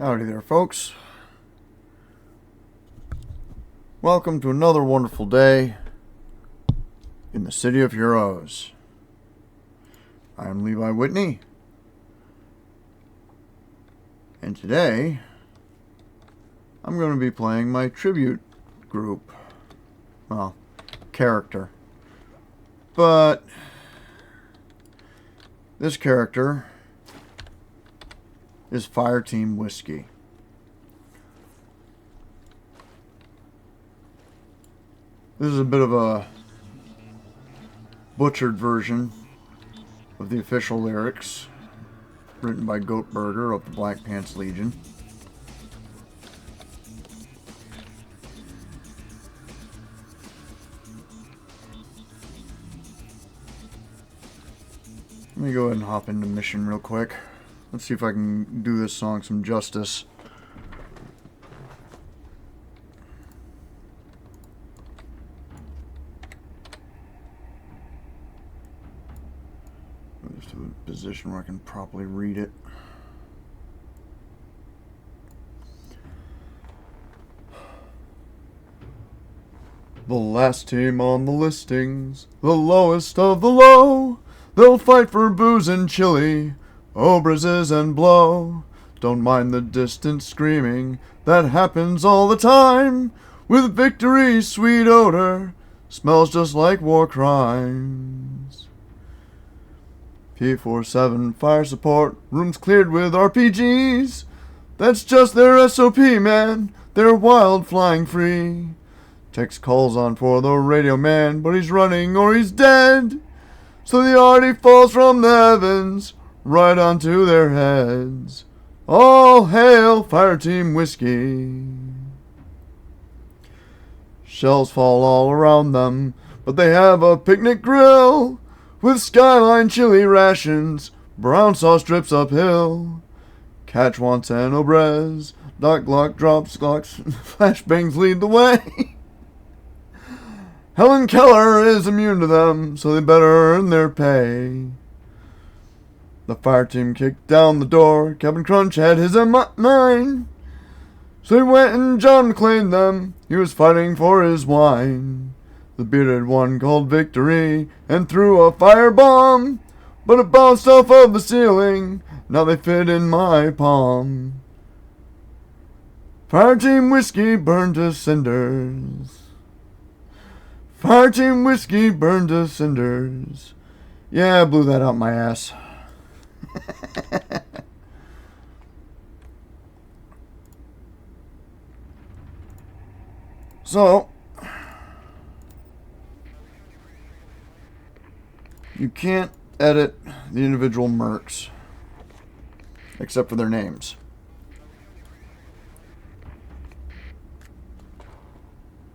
Howdy there, folks. Welcome to another wonderful day in the City of Heroes. I'm Levi Whitney, and today I'm going to be playing my tribute group. Well, character. But this character is Fireteam Whiskey. This is a bit of a butchered version of the official lyrics written by Goatburger of the Black Pants Legion. Let me go ahead and hop into mission real quick. Let's see if I can do this song some justice. Just to a position where I can properly read it. The last team on the listings, the lowest of the low. They'll fight for booze and chili, obrazes and blow. Don't mind the distant screaming, that happens all the time. With victory's sweet odor, smells just like war crimes. P47 fire support, rooms cleared with RPGs. That's just their SOP, man, they're wild flying free. Text calls on for the radio man, but he's running or he's dead. So the arty falls from the heavens, right onto their heads. All hail Fireteam Whiskey. Shells fall all around them, but they have a picnic grill with Skyline chili rations, brown sauce drips uphill. Catch wants an obrez, Doc Glock drops Glocks, flashbangs lead the way. Helen Keller is immune to them, so they better earn their pay. The Fireteam kicked down the door, Captain Crunch had his M9. So he went and John claimed them, he was fighting for his wine. The bearded one called victory, and threw a firebomb. But it bounced off of the ceiling, now they fit in my palm. Fireteam Whiskey burned to cinders. Fireteam Whiskey burned to cinders. Yeah, I blew that out my ass. So, you can't edit the individual mercs, except for their names.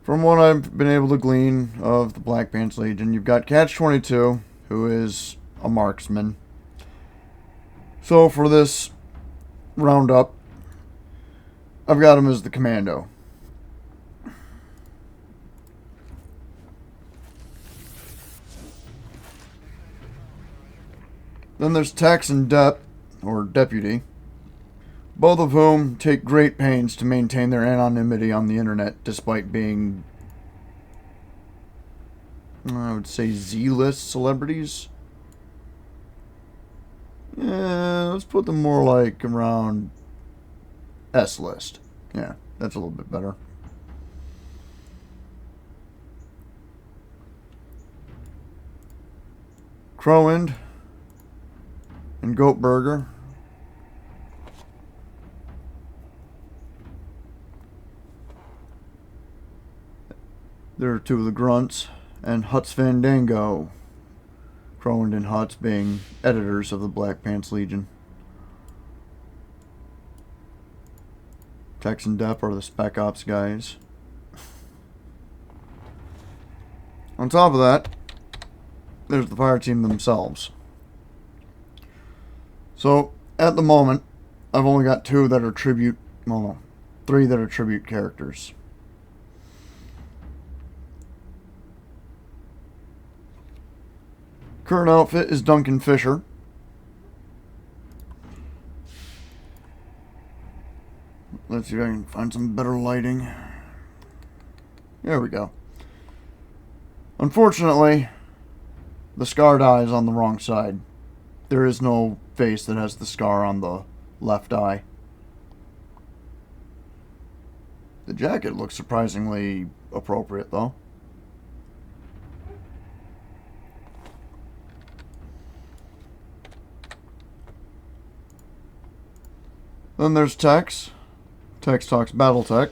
From what I've been able to glean of the Black Pants Legion, you've got Catch-22, who is a marksman. So for this roundup, I've got him as the commando. Then there's Tex and Dep, or Deputy, both of whom take great pains to maintain their anonymity on the internet despite being, I would say, Z-list celebrities. Yeah, let's put them more like around S-list. Yeah, that's a little bit better. Roland and Goatburger. They're two of the grunts, and Huts Fandango. Roland and Huts being editors of the Black Pants Legion. Tex and Dep are the Spec Ops guys. On top of that, there's the Fireteam themselves. So, at the moment, I've only got two that are tribute, well, no, three that are tribute characters. Current outfit is Duncan Fisher. Let's see if I can find some better lighting. There we go. Unfortunately, the scarred eye is on the wrong side. There is no face that has the scar on the left eye. The jacket looks surprisingly appropriate, though. Then there's Tex. Tex talks Battletech.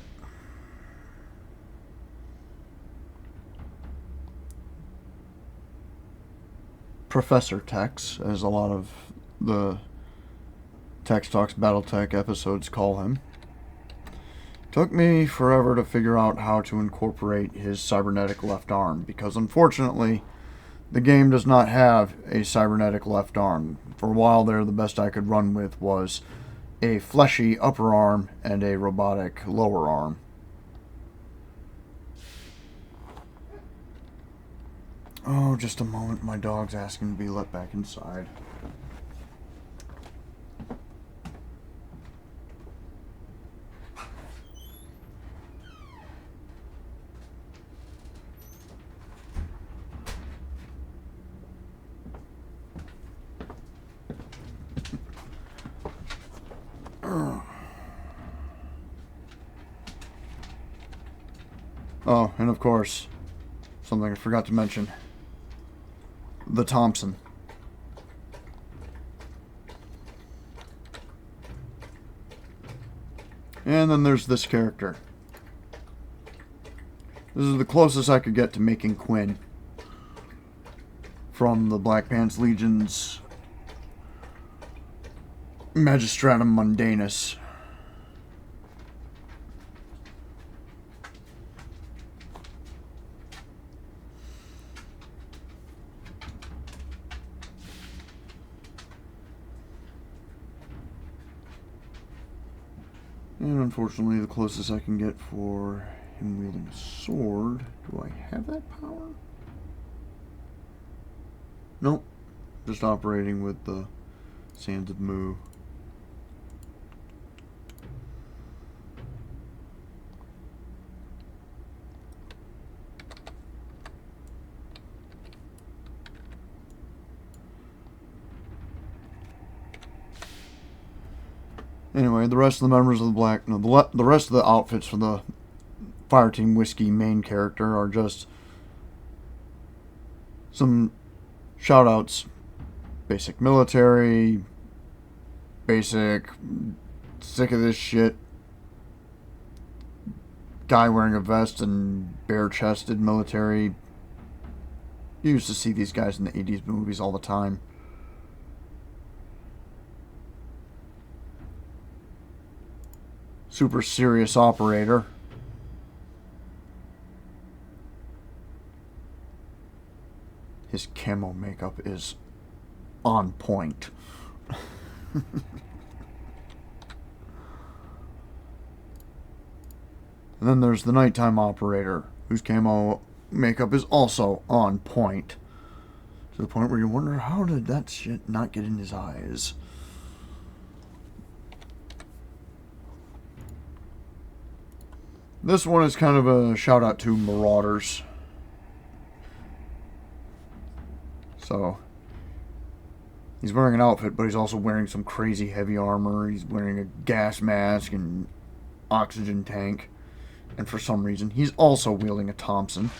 Professor Tex, as a lot of the Tex Talks Battletech episodes call him. Took me forever to figure out how to incorporate his cybernetic left arm, because unfortunately, the game does not have a cybernetic left arm. For a while there, the best I could run with was a fleshy upper arm and a robotic lower arm. Oh, just a moment. My dog's asking to be let back inside. Oh, and of course, something I forgot to mention. The Thompson. And then there's this character. This is the closest I could get to making Quinn from the Black Pants Legion's Magistratum Mundanus. And unfortunately, the closest I can get for him wielding a sword. Do I have that power? Nope. Just operating with the Sands of Mu. Anyway, the rest of the members of the rest of the outfits for the Fireteam Whiskey main character are just some shoutouts. Basic military, basic sick of this shit, guy wearing a vest and bare-chested military. You used to see these guys in the 80s movies all the time. Super serious operator. His camo makeup is on point. And then there's the nighttime operator, whose camo makeup is also on point. To the point where you wonder, how did that shit not get in his eyes? This one is kind of a shout out to Marauders. So, he's wearing an outfit, but he's also wearing some crazy heavy armor. He's wearing a gas mask and oxygen tank. And for some reason, he's also wielding a Thompson.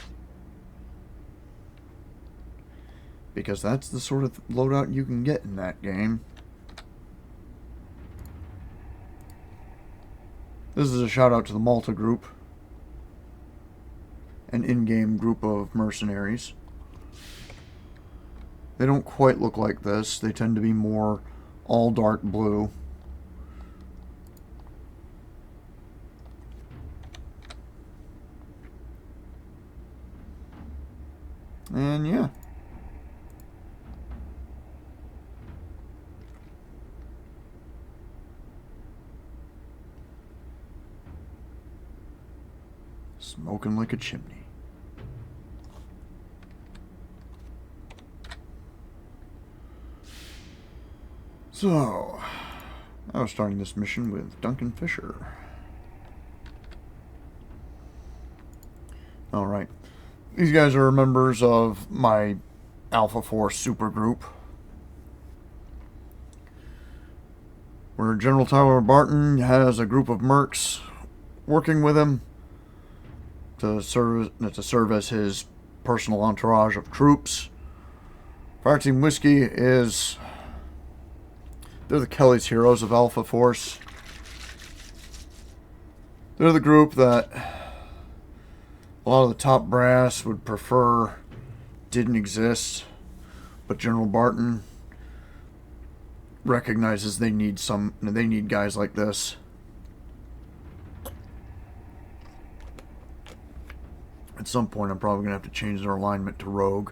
Because that's the sort of loadout you can get in that game. This is a shout out to the Malta group. An in-game group of mercenaries. They don't quite look like this. They tend to be more all dark blue. And yeah. Smoking like a chimney. So, I was starting this mission with Duncan Fisher. Alright. These guys are members of my Alpha Force supergroup, where General Tyler Barton has a group of mercs working with him to serve as his personal entourage of troops. Fireteam Whiskey is... they're the Kelly's Heroes of Alpha Force. They're the group that a lot of the top brass would prefer didn't exist, but General Barton recognizes they need guys like this. At some point, I'm probably going to have to change their alignment to Rogue.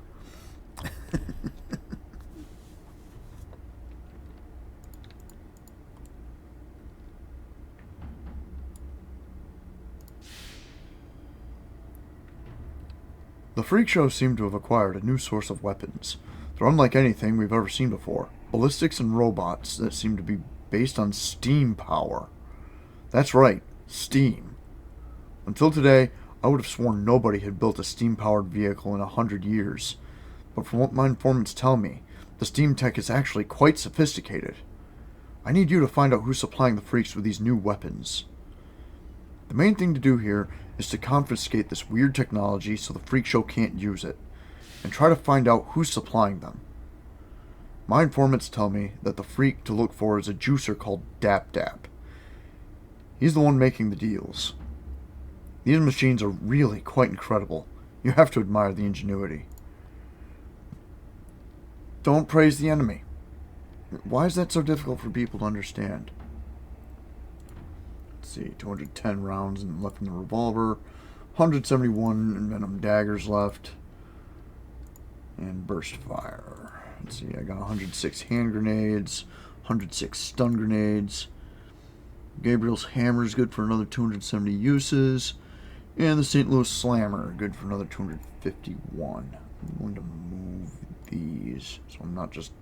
The freak show seemed to have acquired a new source of weapons. They're unlike anything we've ever seen before. Ballistics and robots that seem to be based on steam power. That's right, steam. Until today, I would have sworn nobody had built a steam-powered vehicle in 100 years. But from what my informants tell me, the steam tech is actually quite sophisticated. I need you to find out who's supplying the freaks with these new weapons. The main thing to do here is to confiscate this weird technology so the freak show can't use it, and try to find out who's supplying them. My informants tell me that the freak to look for is a juicer called Dap Dap. He's the one making the deals. These machines are really quite incredible. You have to admire the ingenuity. Don't praise the enemy. Why is that so difficult for people to understand? Let's see, 210 rounds left in the revolver, 171 venom daggers left, and burst fire. Let's see, I got 106 hand grenades, 106 stun grenades. Gabriel's hammer is good for another 270 uses, and the St. Louis Slammer good for another 251. I'm going to move these so I'm not just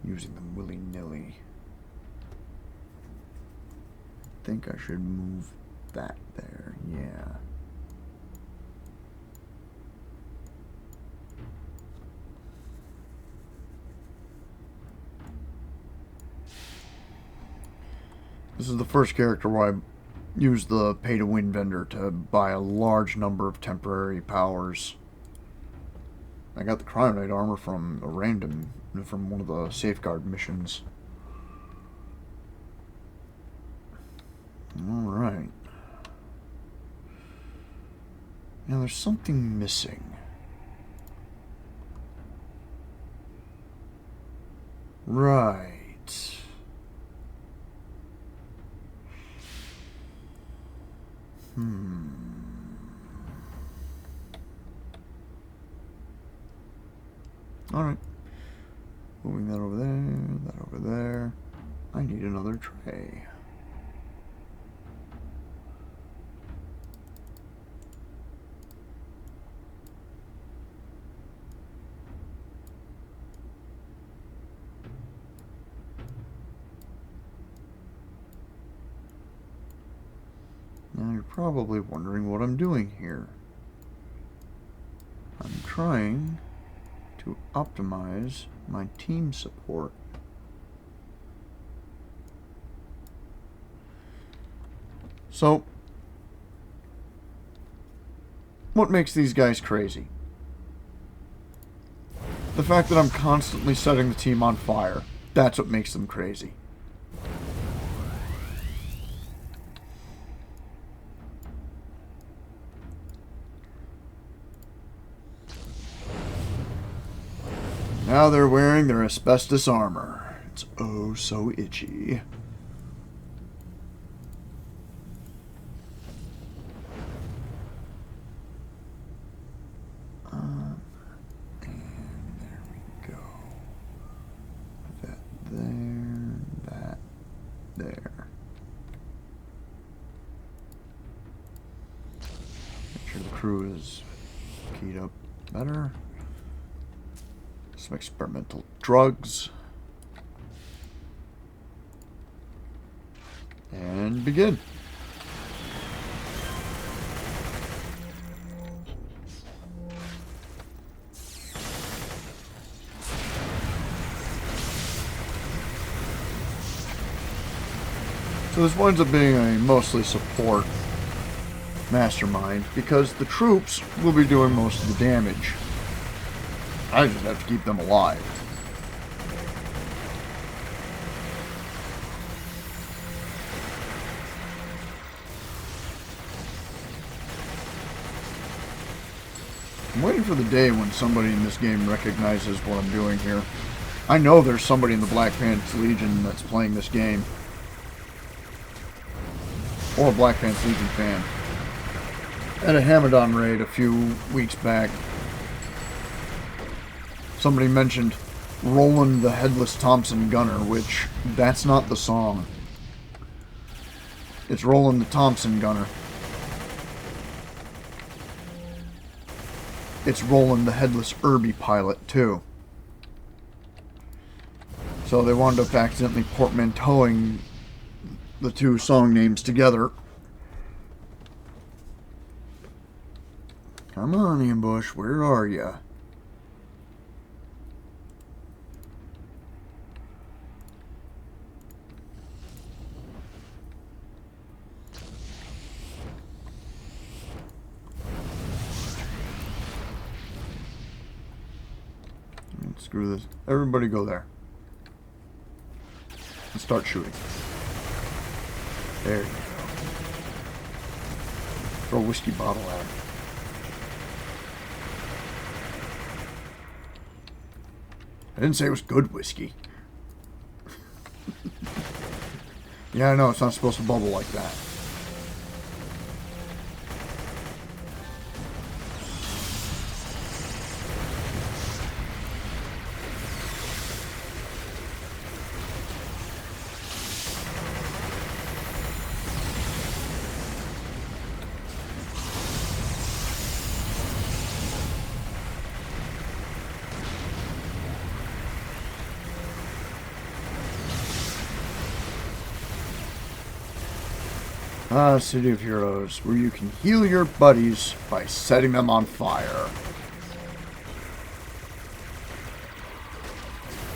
using them willy-nilly. I think I should move that there, yeah. This is the first character where I use the pay-to-win vendor to buy a large number of temporary powers. I got the Cryonite armor from from one of the safeguard missions. Alright. Now there's something missing. Right. Alright. Moving that over there, that over there. I need another tray. Now you're probably wondering what I'm doing here. I'm trying to optimize my team support. So, what makes these guys crazy? The fact that I'm constantly setting the team on fire. That's what makes them crazy. Now they're wearing their asbestos armor. It's oh so itchy. And there we go. That there, that there. Make sure the crew is keyed up better. Some experimental drugs. And begin. So this winds up being a mostly support mastermind because the troops will be doing most of the damage. I just have to keep them alive. I'm waiting for the day when somebody in this game recognizes what I'm doing here. I know there's somebody in the Black Pants Legion that's playing this game. Or a Black Pants Legion fan. At a Hamadon raid a few weeks back, somebody mentioned Roland the Headless Thompson Gunner, which, that's not the song. It's Roland the Thompson Gunner. It's Roland the Headless Irby Pilot, too. So they wound up accidentally portmanteauing the two song names together. Come on, Ambush, where are ya? Screw this. Everybody go there. And start shooting. There you go. Throw a whiskey bottle at him. I didn't say it was good whiskey. Yeah, I know, it's not supposed to bubble like that. City of Heroes, where you can heal your buddies by setting them on fire.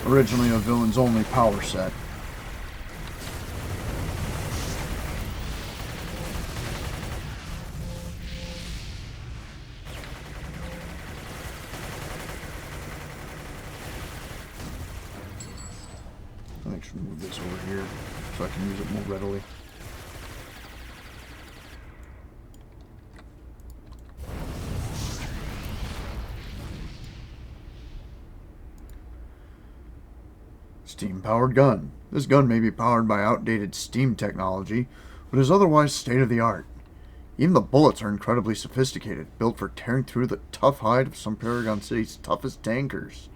Originally a villain's only power set. I should move this over here so I can use it more readily. Steam-powered gun. This gun may be powered by outdated steam technology, but is otherwise state-of-the-art. Even the bullets are incredibly sophisticated, built for tearing through the tough hide of some Paragon City's toughest tankers.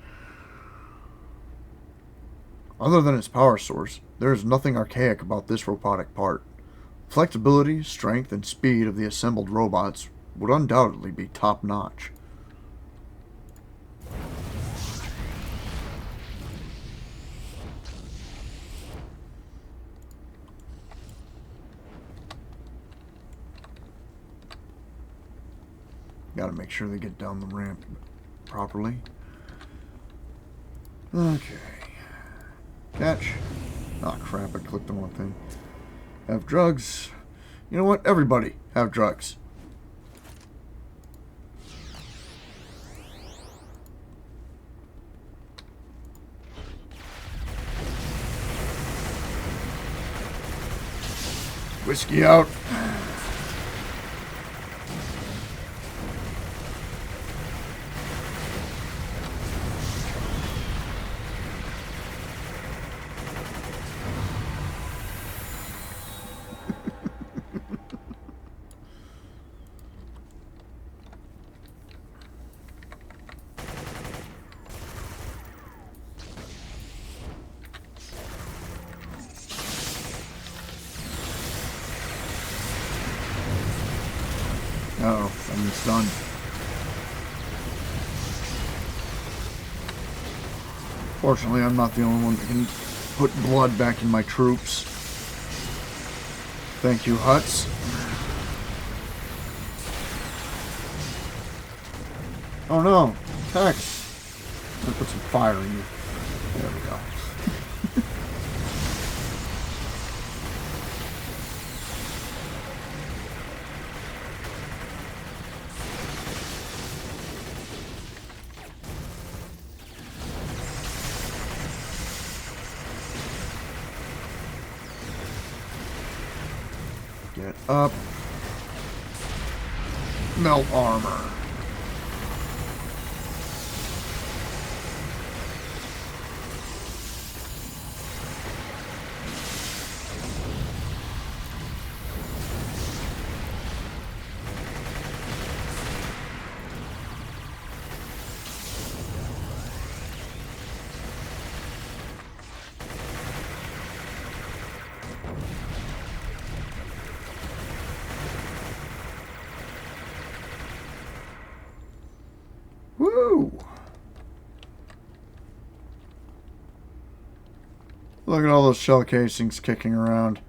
Other than its power source, there is nothing archaic about this robotic part. Flexibility, strength, and speed of the assembled robots would undoubtedly be top-notch. Gotta make sure they get down the ramp properly. Okay. Catch. Oh crap, I clicked the wrong thing. Have drugs. You know what? Everybody have drugs. Whiskey out. Uh-oh, I'm stunned. Fortunately, I'm not the only one that can put blood back in my troops. Thank you, Huts. Oh no, Tex. I'm gonna put some fire in you. There we go. Get up. Melt armor. Woo! Look at all those shell casings kicking around.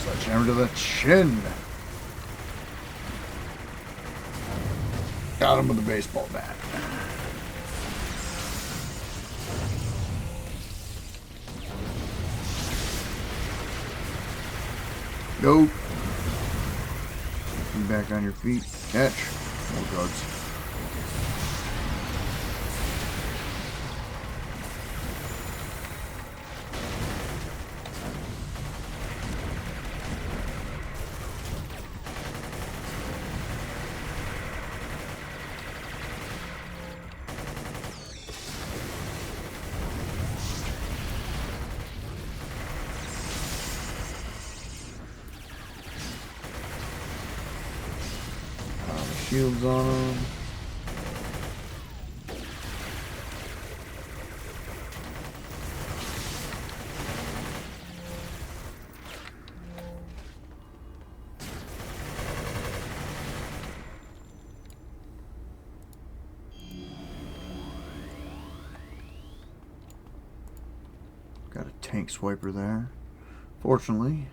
Sledgehammer to the chin. Got him with a baseball bat. Go. Be back on your feet. Catch. No drugs. Shields on them. Got a tank swiper there. Fortunately,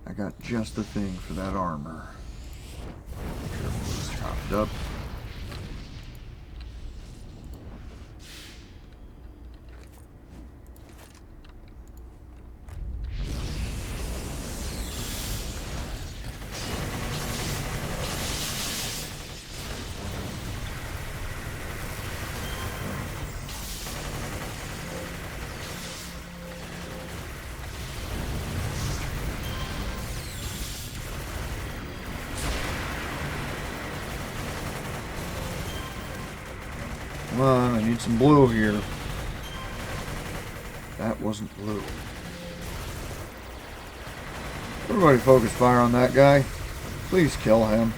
I got just the thing for that armor. Topped up. Come on, I need some blue here. That wasn't blue. Everybody focus fire on that guy. Please kill him.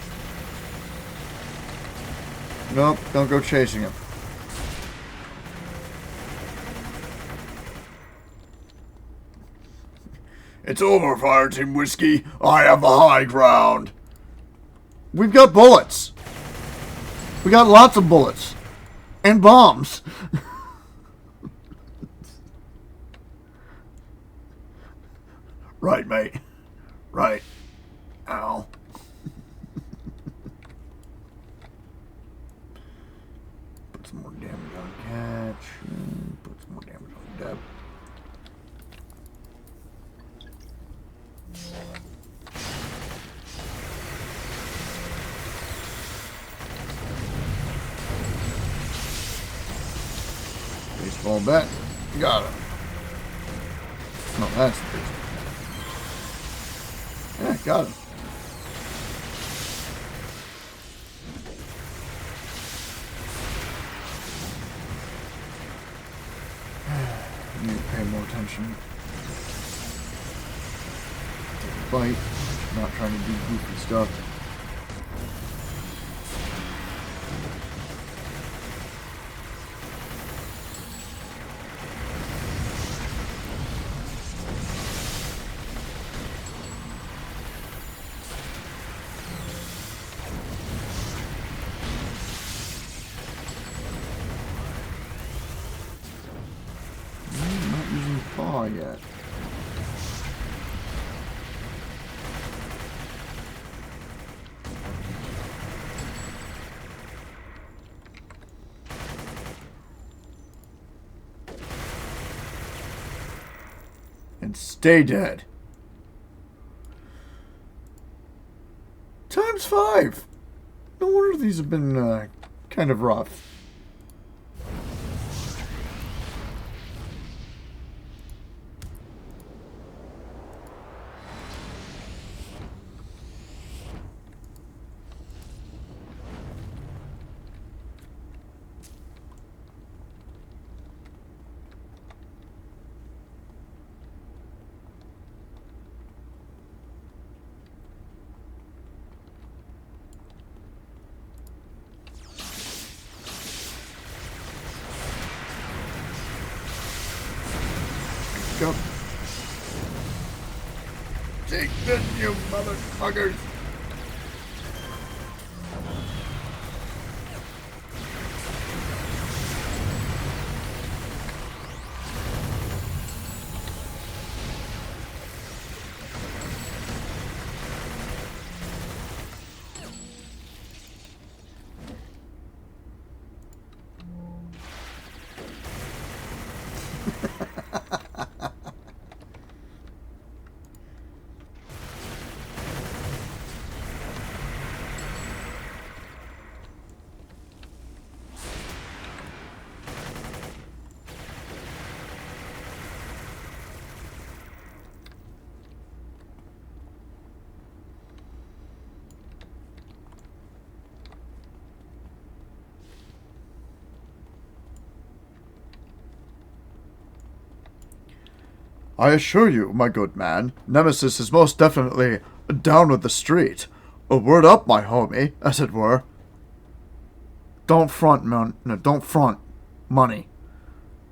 Nope, don't go chasing him. It's over, Fireteam Whiskey. I have the high ground. We've got bullets. We got lots of bullets. And bombs. Right, mate. Right. Ow. Put some more damage on catch. Put some more damage on depth. Baseball bat. Got him. No, that's the baseball. Yeah, got him. I need to pay more attention. Take a bite. Not trying to do goofy stuff. Yet. and stay dead. ×5. No wonder these have been kind of rough. Go. Take this, you motherfuckers! I assure you, my good man, Nemesis is most definitely down with the street. A word up, my homie, as it were. Don't front, man. No, don't front. Money.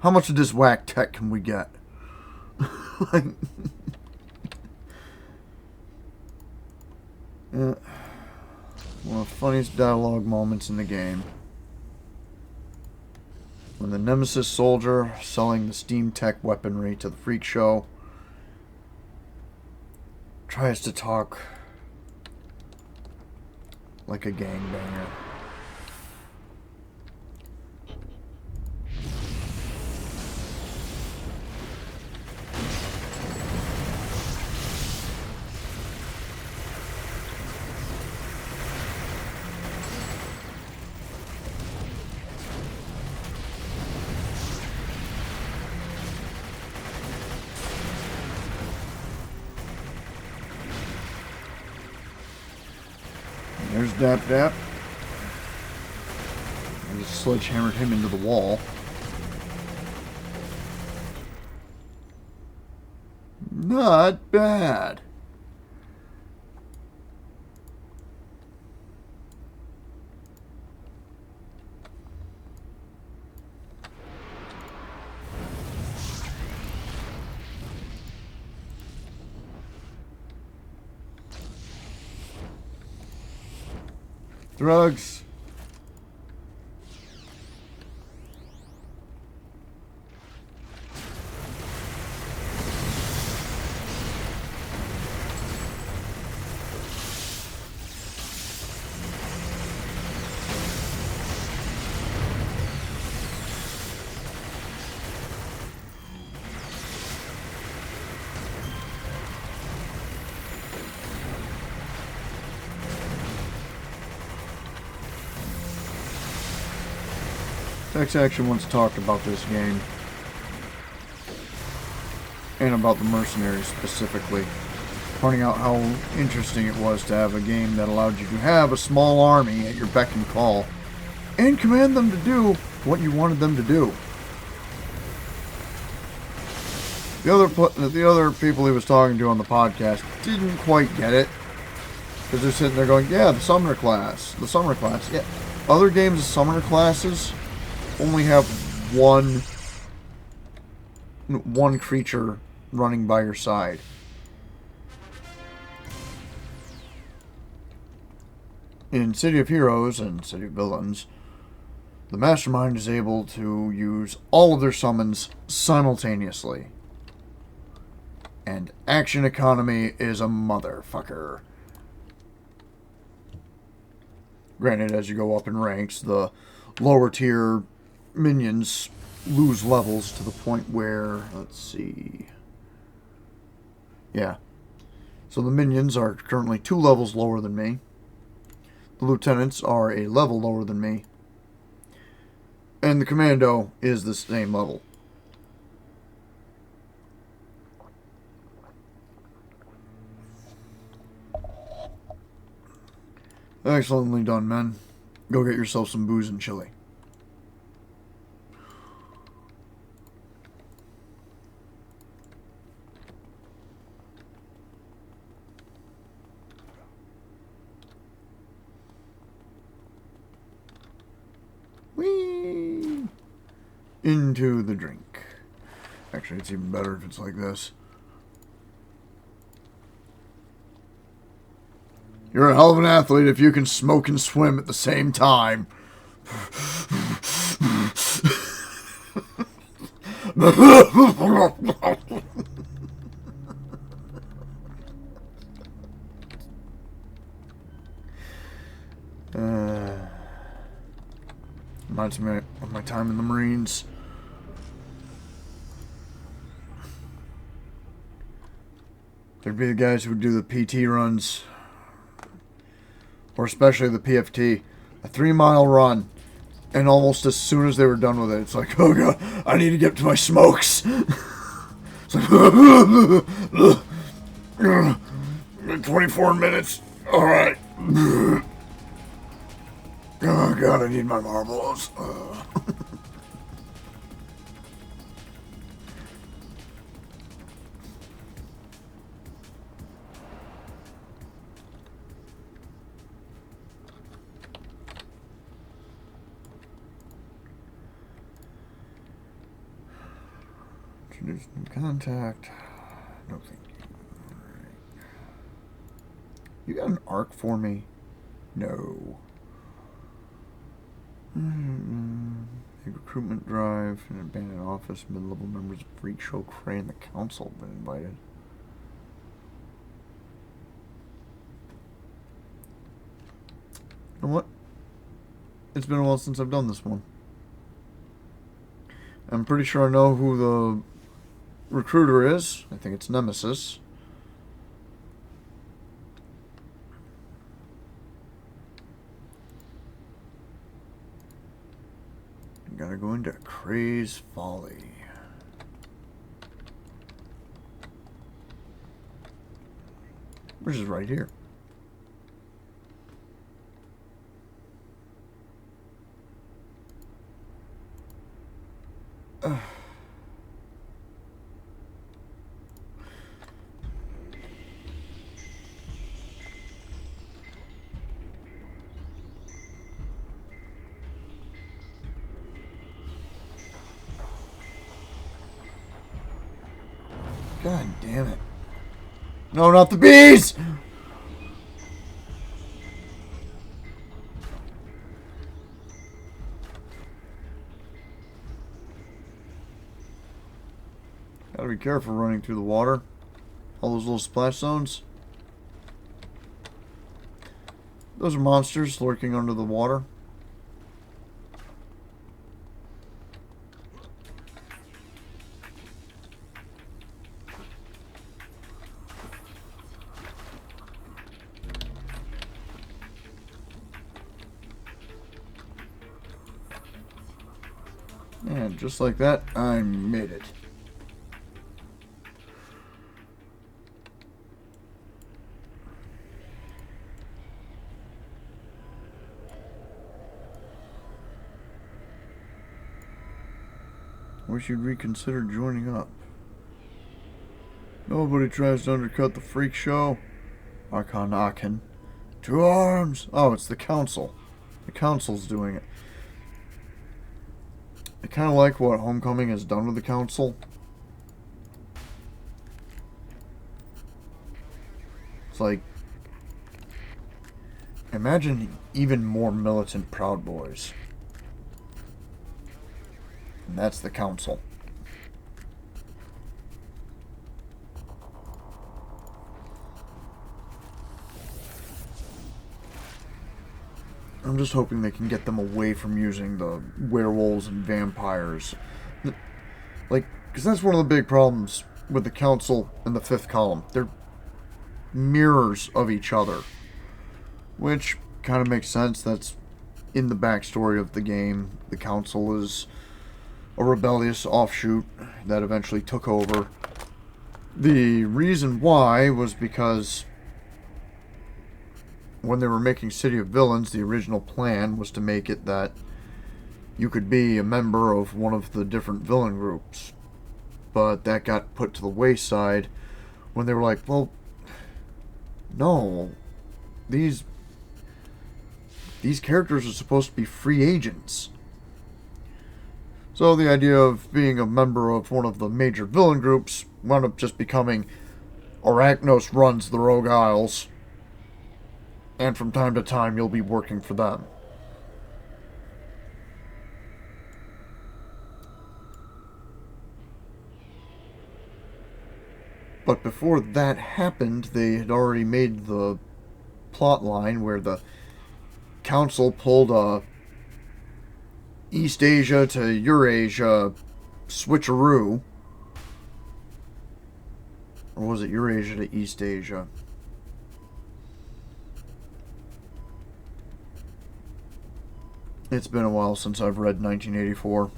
How much of this whack tech can we get? Like, one of the funniest dialogue moments in the game. When the Nemesis soldier selling the steam tech weaponry to the freak show tries to talk like a gangbanger. There's Dap Dap. I just sledgehammered him into the wall. Not bad. Drugs. X Action once talked about this game, and about the mercenaries specifically, pointing out how interesting it was to have a game that allowed you to have a small army at your beck and call, and command them to do what you wanted them to do. The other people he was talking to on the podcast didn't quite get it, because they're sitting there going, yeah, the summoner class, yeah. Other games' summoner classes only have one creature running by your side. In City of Heroes and City of Villains, the Mastermind is able to use all of their summons simultaneously. And action economy is a motherfucker. Granted, as you go up in ranks, the lower tier minions lose levels to the point where, let's see, Yeah. So the minions are currently 2 levels lower than me. The lieutenants are a level lower than me. And the commando is the same level. Excellently done, men. Go get yourself some booze and chili. Whee! Into the drink. Actually, it's even better if it's like this. You're a hell of an athlete if you can smoke and swim at the same time. Reminds me of my time in the Marines. There'd be the guys who would do the PT runs, or especially the PFT, a 3-mile run, and almost as soon as they were done with it, it's like, oh god, I need to get to my smokes. It's like, 24 minutes, alright. Oh god, I need my Marlboros. Introduce new contact. No thank you. Alright. You got an arc for me? No. A recruitment drive, an abandoned office, mid-level members of Freak Show Cray and the council have been invited. You know what? It's been a while since I've done this one. I'm pretty sure I know who the recruiter is. I think it's Nemesis. Gotta go into Cray's Folly. Which is right here. God damn it. No, not the bees! Gotta be careful running through the water. All those little splash zones. Those are monsters lurking under the water. And just like that, I made it. Wish you'd reconsider joining up. Nobody tries to undercut the freak show. Arkan. To arms! Oh, it's the council. The council's doing it. I kind of like what Homecoming has done with the council. It's like, imagine even more militant Proud Boys. And that's the council. I'm just hoping they can get them away from using the werewolves and vampires. Like, because that's one of the big problems with the council and the fifth column. They're mirrors of each other, which kind of makes sense. That's in the backstory of the game. The council is a rebellious offshoot that eventually took over. The reason why was because when they were making City of Villains, the original plan was to make it that you could be a member of one of the different villain groups. But that got put to the wayside when they were like, well, no, these characters are supposed to be free agents. So the idea of being a member of one of the major villain groups wound up just becoming Arachnos runs the Rogue Isles, and from time to time you'll be working for them. But before that happened, they had already made the plot line where the council pulled a East Asia to Eurasia switcheroo. Or was it Eurasia to East Asia? It's been a while since I've read 1984.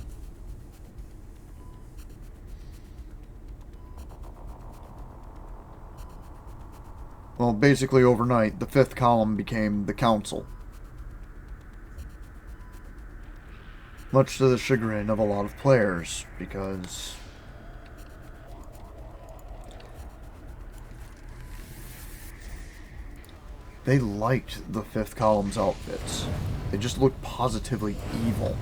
Well, basically overnight, the fifth column became the council. Much to the chagrin of a lot of players, because they liked the fifth column's outfits. They just looked positively evil.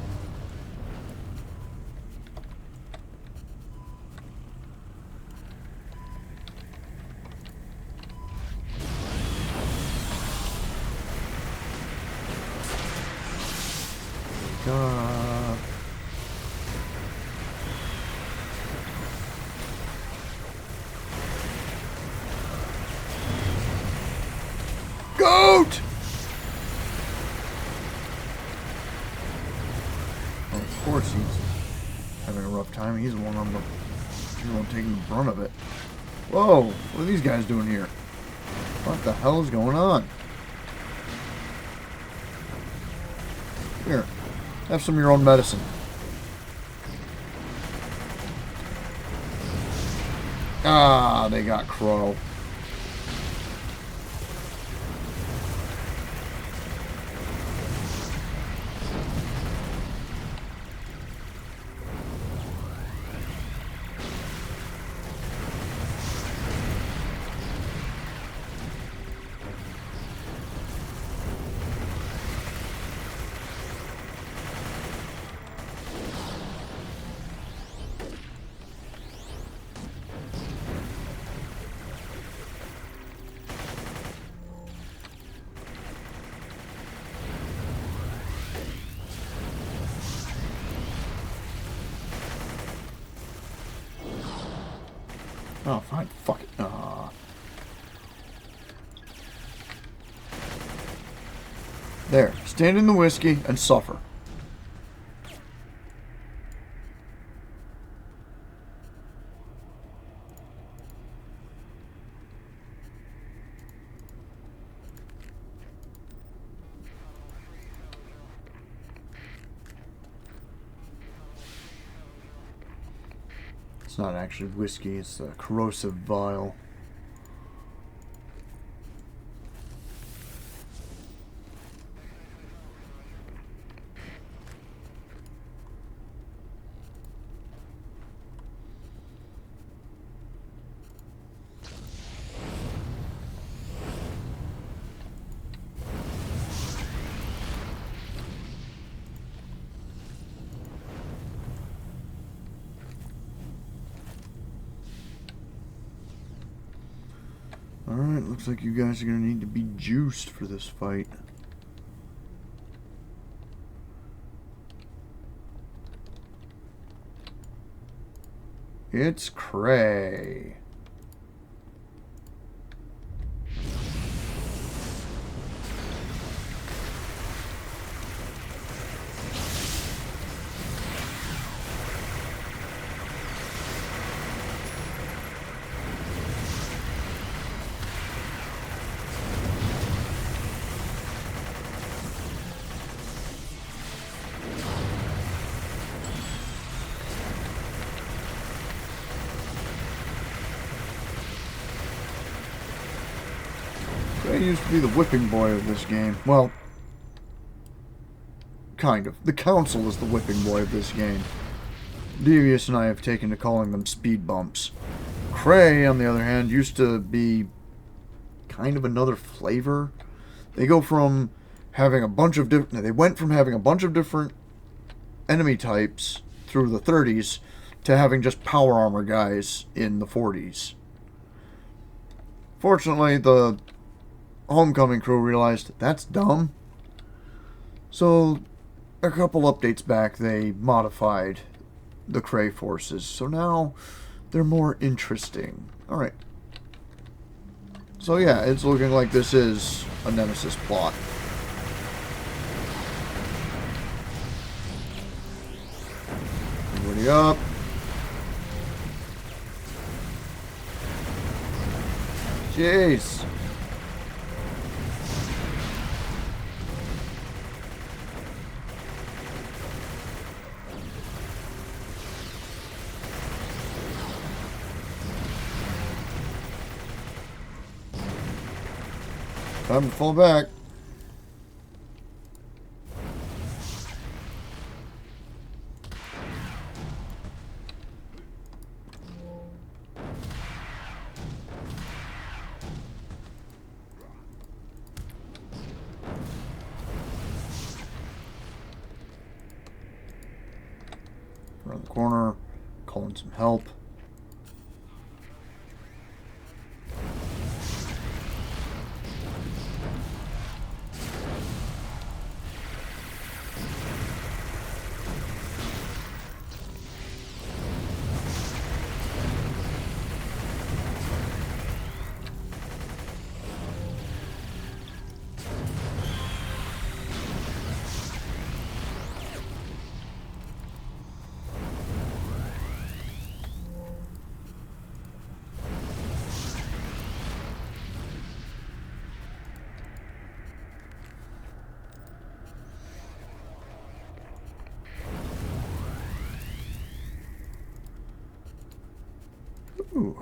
Goat! Well, of course he's having a rough time. He's the one taking the brunt of it. Whoa! What are these guys doing here? What the hell is going on? Here, have some of your own medicine. Ah, they got Crow. Oh, fine. Fuck it. There. Stand in the whiskey and suffer. It's not actually whiskey, it's a corrosive vial. Alright, looks like you guys are going to need to be juiced for this fight. It's Cray. Cray used to be the whipping boy of this game. Well, kind of. The Council is the whipping boy of this game. Devious and I have taken to calling them speed bumps. Cray, on the other hand, used to be kind of another flavor. They go from having a bunch of different... They went from having a bunch of different enemy types through the 30s to having just power armor guys in the 40s. Fortunately, the Homecoming crew realized that's dumb. So, a couple updates back, they modified the Cray forces. So now, they're more interesting. Alright. So yeah, it's looking like this is a Nemesis plot. Everybody up. Jeez. Time to fall back. Around the corner, calling some help. Ooh.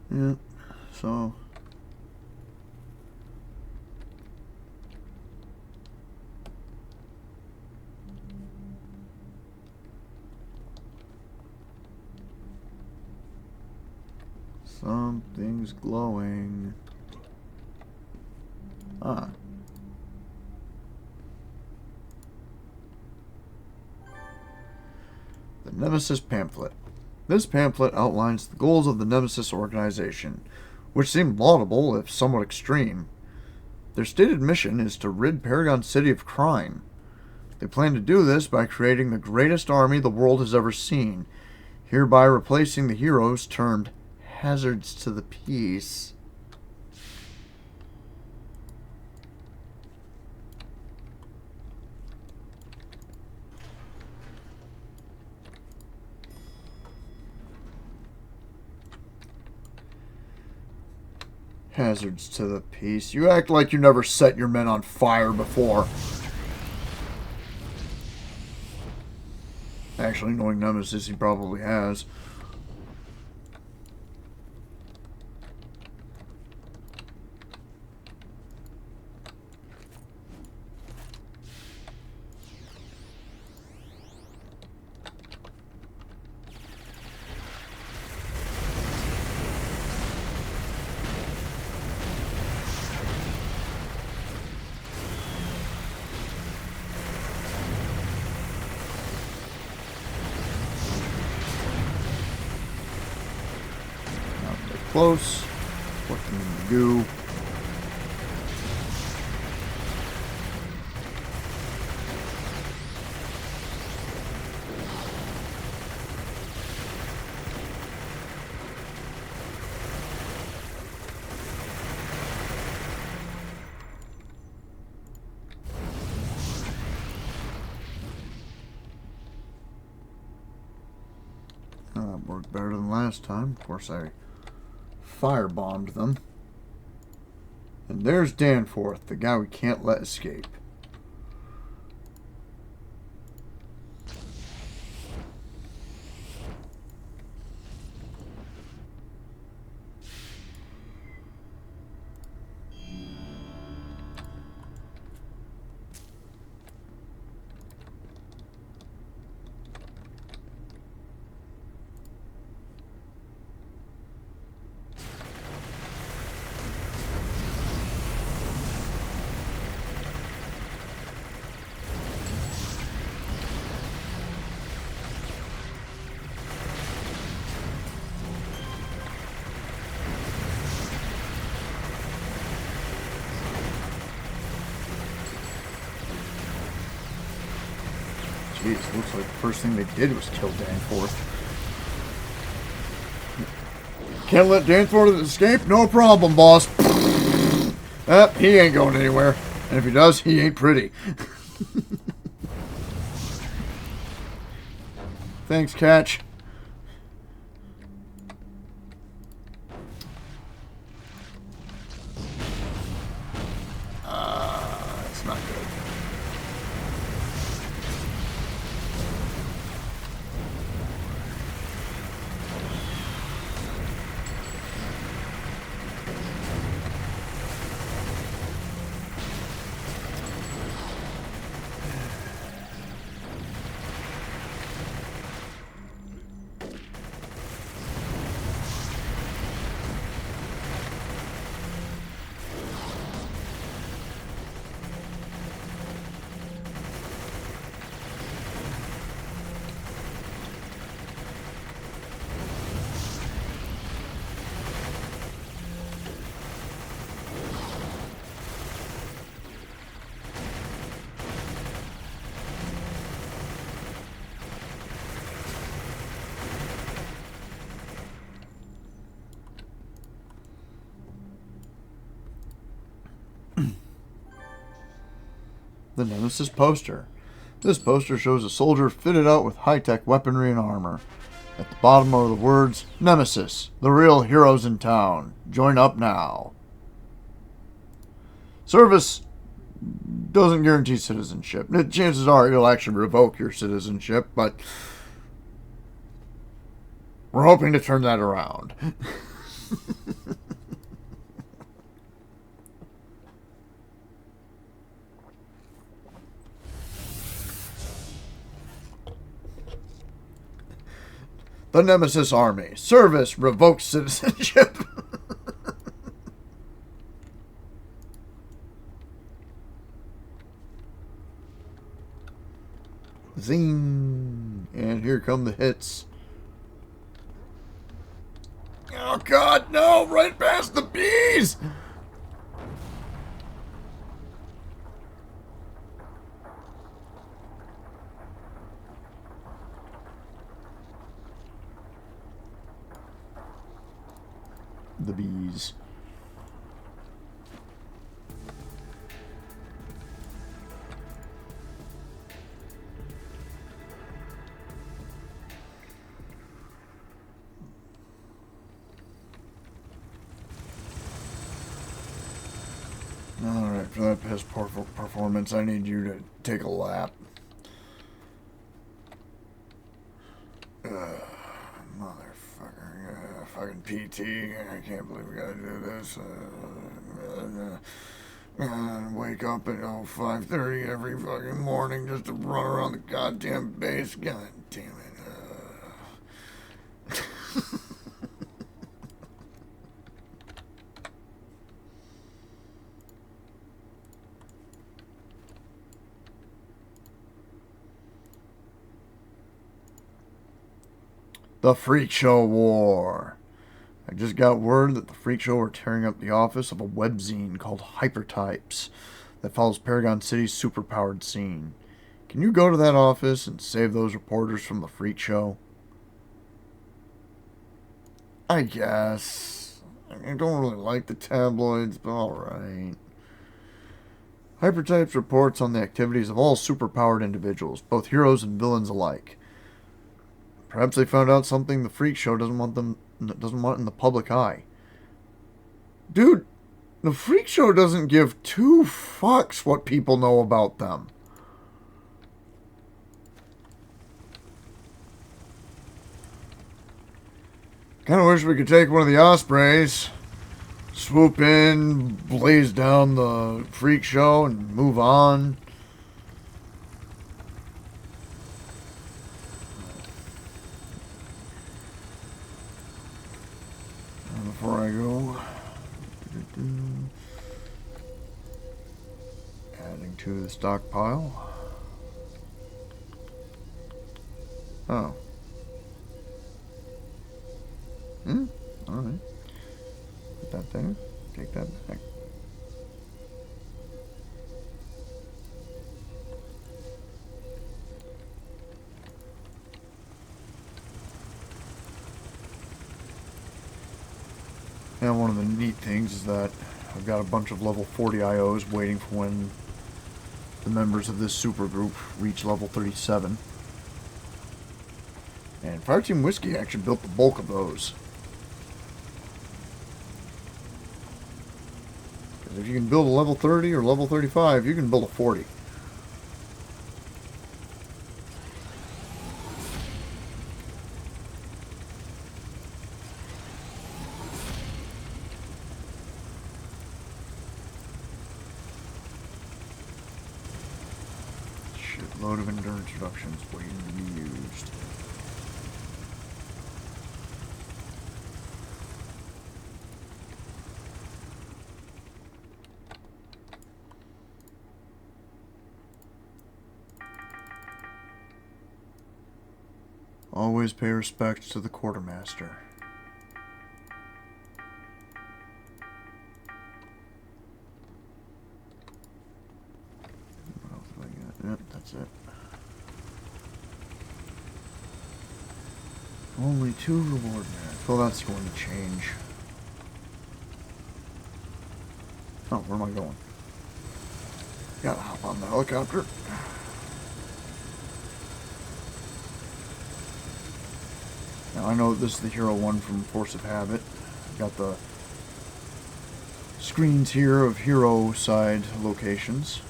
Yeah, so... Something's glowing. Ah. The Nemesis Pamphlet. This pamphlet outlines the goals of the Nemesis organization, which seem laudable if somewhat extreme. Their stated mission is to rid Paragon City of crime. They plan to do this by creating the greatest army the world has ever seen, hereby replacing the heroes termed hazards to the peace. Hazards to the peace. You act like you never set your men on fire before. Actually, knowing Nemesis, he probably has. Close. Put them in the goo. worked better than last time. Of course, I firebombed them. And there's Danforth, the guy we can't let escape. Jeez, looks like the first thing they did was kill Danforth. Can't let Danforth escape? No problem, boss. He ain't going anywhere. And if he does, he ain't pretty. Thanks, Catch. That's not good. The Nemesis poster. This poster shows a soldier fitted out with high-tech weaponry and armor. At the bottom are the words, Nemesis, the real heroes in town. Join up now. Service doesn't guarantee citizenship. Chances are it'll actually revoke your citizenship, but we're hoping to turn that around. The Nemesis Army. Service revokes citizenship. Zing. And here come the hits. Oh God, no! Right past the bees! The bees. Alright, for that piss poor performance, I need you to take a lap. Motherfucker. Fucking PT. I can't believe we gotta do this. Wake up at 5:30 every fucking morning just to run around the goddamn base. God damn it. The Freak Show War. I just got word that the Freak Show are tearing up the office of a webzine called Hypertypes that follows Paragon City's superpowered scene. Can you go to that office and save those reporters from the Freak Show? I guess. I don't really like the tabloids, but alright. Hypertypes reports on the activities of all superpowered individuals, both heroes and villains alike. Perhaps they found out something the freak show doesn't want in the public eye. Dude, the freak show doesn't give two fucks what people know about them. Kind of wish we could take one of the Ospreys, swoop in, blaze down the freak show, and move on. And before I go, adding to the stockpile. Oh. Alright. Put that there. Take that back. And one of the neat things is that I've got a bunch of level 40 IOs waiting for when the members of this supergroup reach level 37. And Fireteam Whiskey actually built the bulk of those. Because if you can build a level 30 or level 35, you can build a 40. Shitload of endurance reductions waiting to be used. Always pay respect to the quartermaster. What else have I got? Yep, that's it. Only 2 reward merits. Well, that's going to change. Oh, where am I going? Gotta hop on the helicopter. Now, I know this is the Hero 1 from Force of Habit. I've got the screens here of Hero side locations.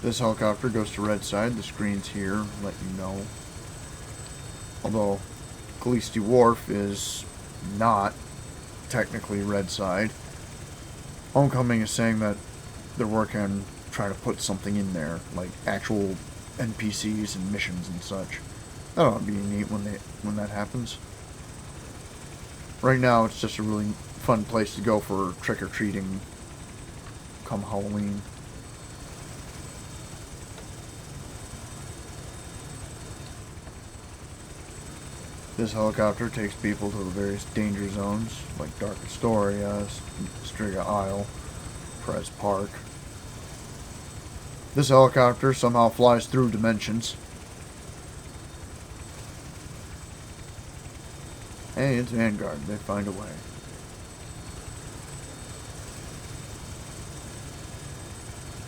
This helicopter goes to red side. The screens here let you know. Although Callisti Wharf is not technically red side. Homecoming is saying that they're working on trying to put something in there, like actual NPCs and missions and such. That'll be neat when that happens. Right now, it's just a really fun place to go for trick-or-treating come Halloween. This helicopter takes people to the various danger zones, like Dark Astoria, Striga Isle, Perez Park. This helicopter somehow flies through dimensions. Hey, it's Vanguard. They find a way.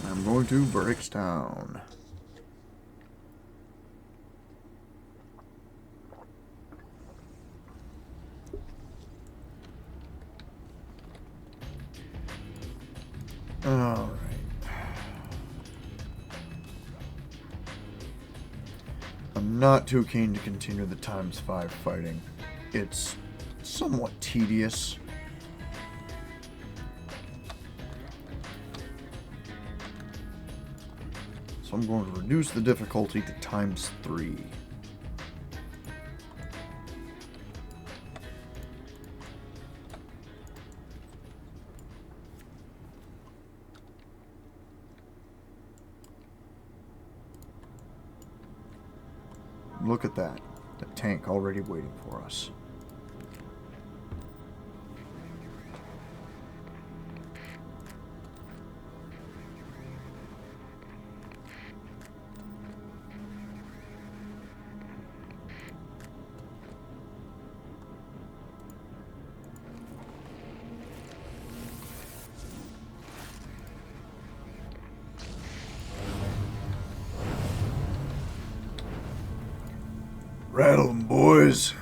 I'm going to Brickstown. Alright. I'm not too keen to continue the ×5 fighting. It's somewhat tedious. So I'm going to reduce the difficulty to ×3. Look at that. The tank already waiting for us. Rattle 'em, boys.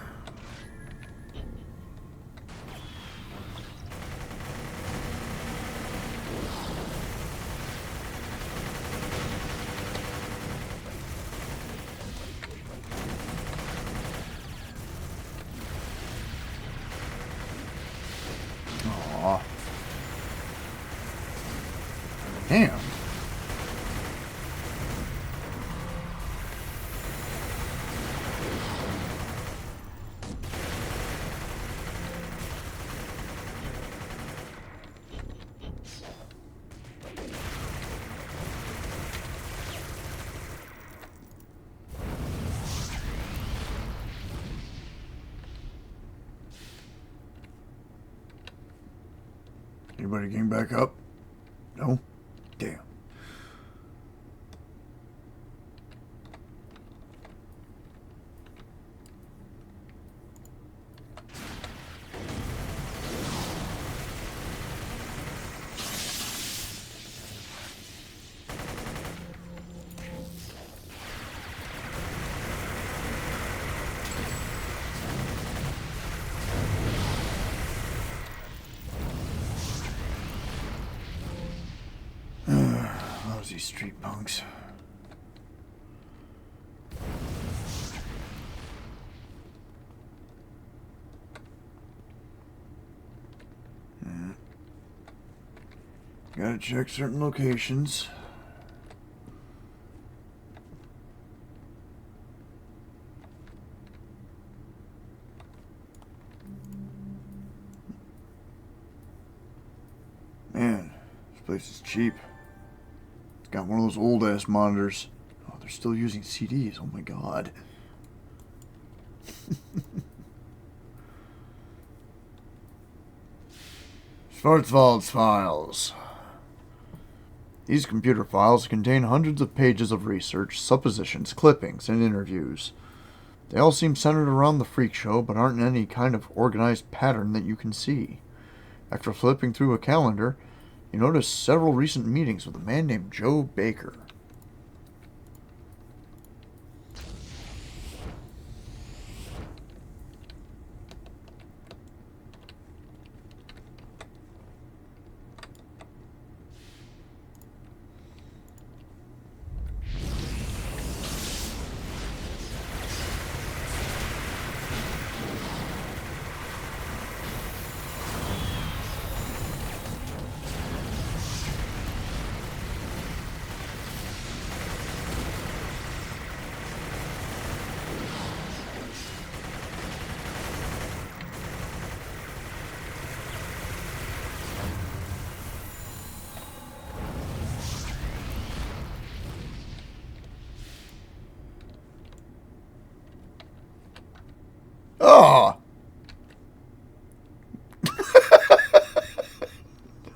Aw. Damn. Anybody getting back up? No? Damn. Lousy street punks. Gotta check certain locations. Man, this place is cheap. It's got one of those old ass monitors. Oh, they're still using CDs. Oh my god. Schwarzwald's files. These computer files contain hundreds of pages of research, suppositions, clippings, and interviews. They all seem centered around the freak show, but aren't in any kind of organized pattern that you can see. After flipping through a calendar, you notice several recent meetings with a man named Joe Baker. Oh!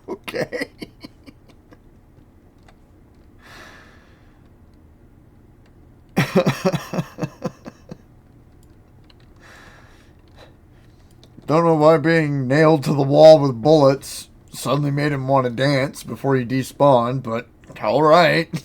Okay. Don't know why being nailed to the wall with bullets suddenly made him want to dance before he despawned, but alright.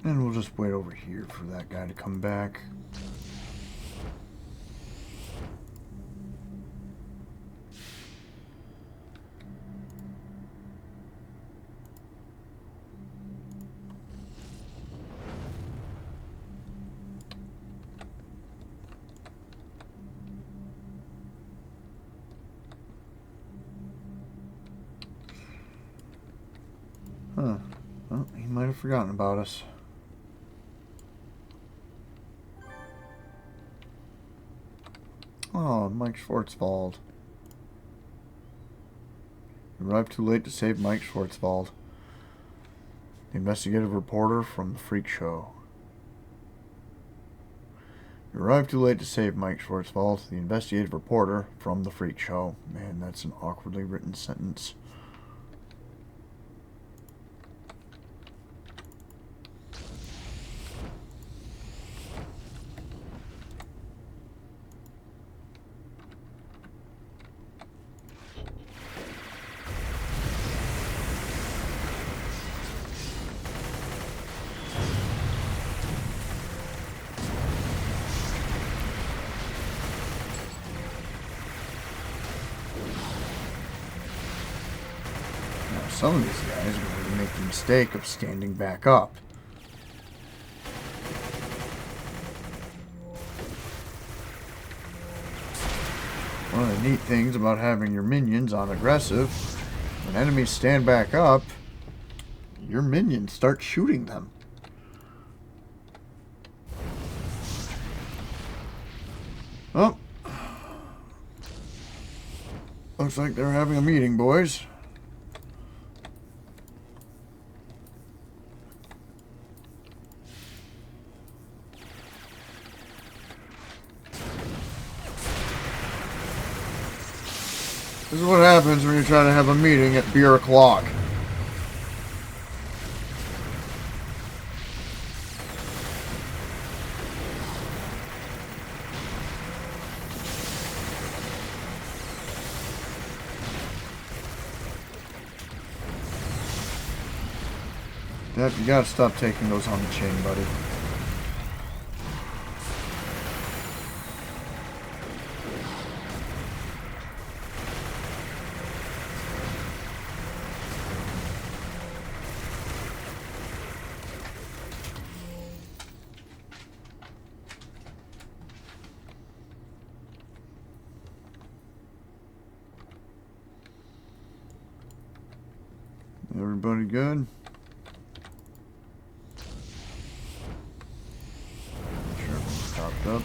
And we'll just wait over here for that guy to come back. Huh. Well, he might have forgotten about us. Oh, Mike Schwartzwald. You arrived too late to save Mike Schwartzwald, the investigative reporter from the Freak Show. You arrived too late to save Mike Schwartzwald, the investigative reporter from the Freak Show. Man, that's an awkwardly written sentence. Some of these guys are going to make the mistake of standing back up. One of the neat things about having your minions on aggressive, when enemies stand back up, your minions start shooting them. Oh. Looks like they're having a meeting, boys. This is what happens when you're trying to have a meeting at beer o'clock. Dad, you gotta stop taking those on the chin, buddy. Everybody good? Sure, everyone's topped up.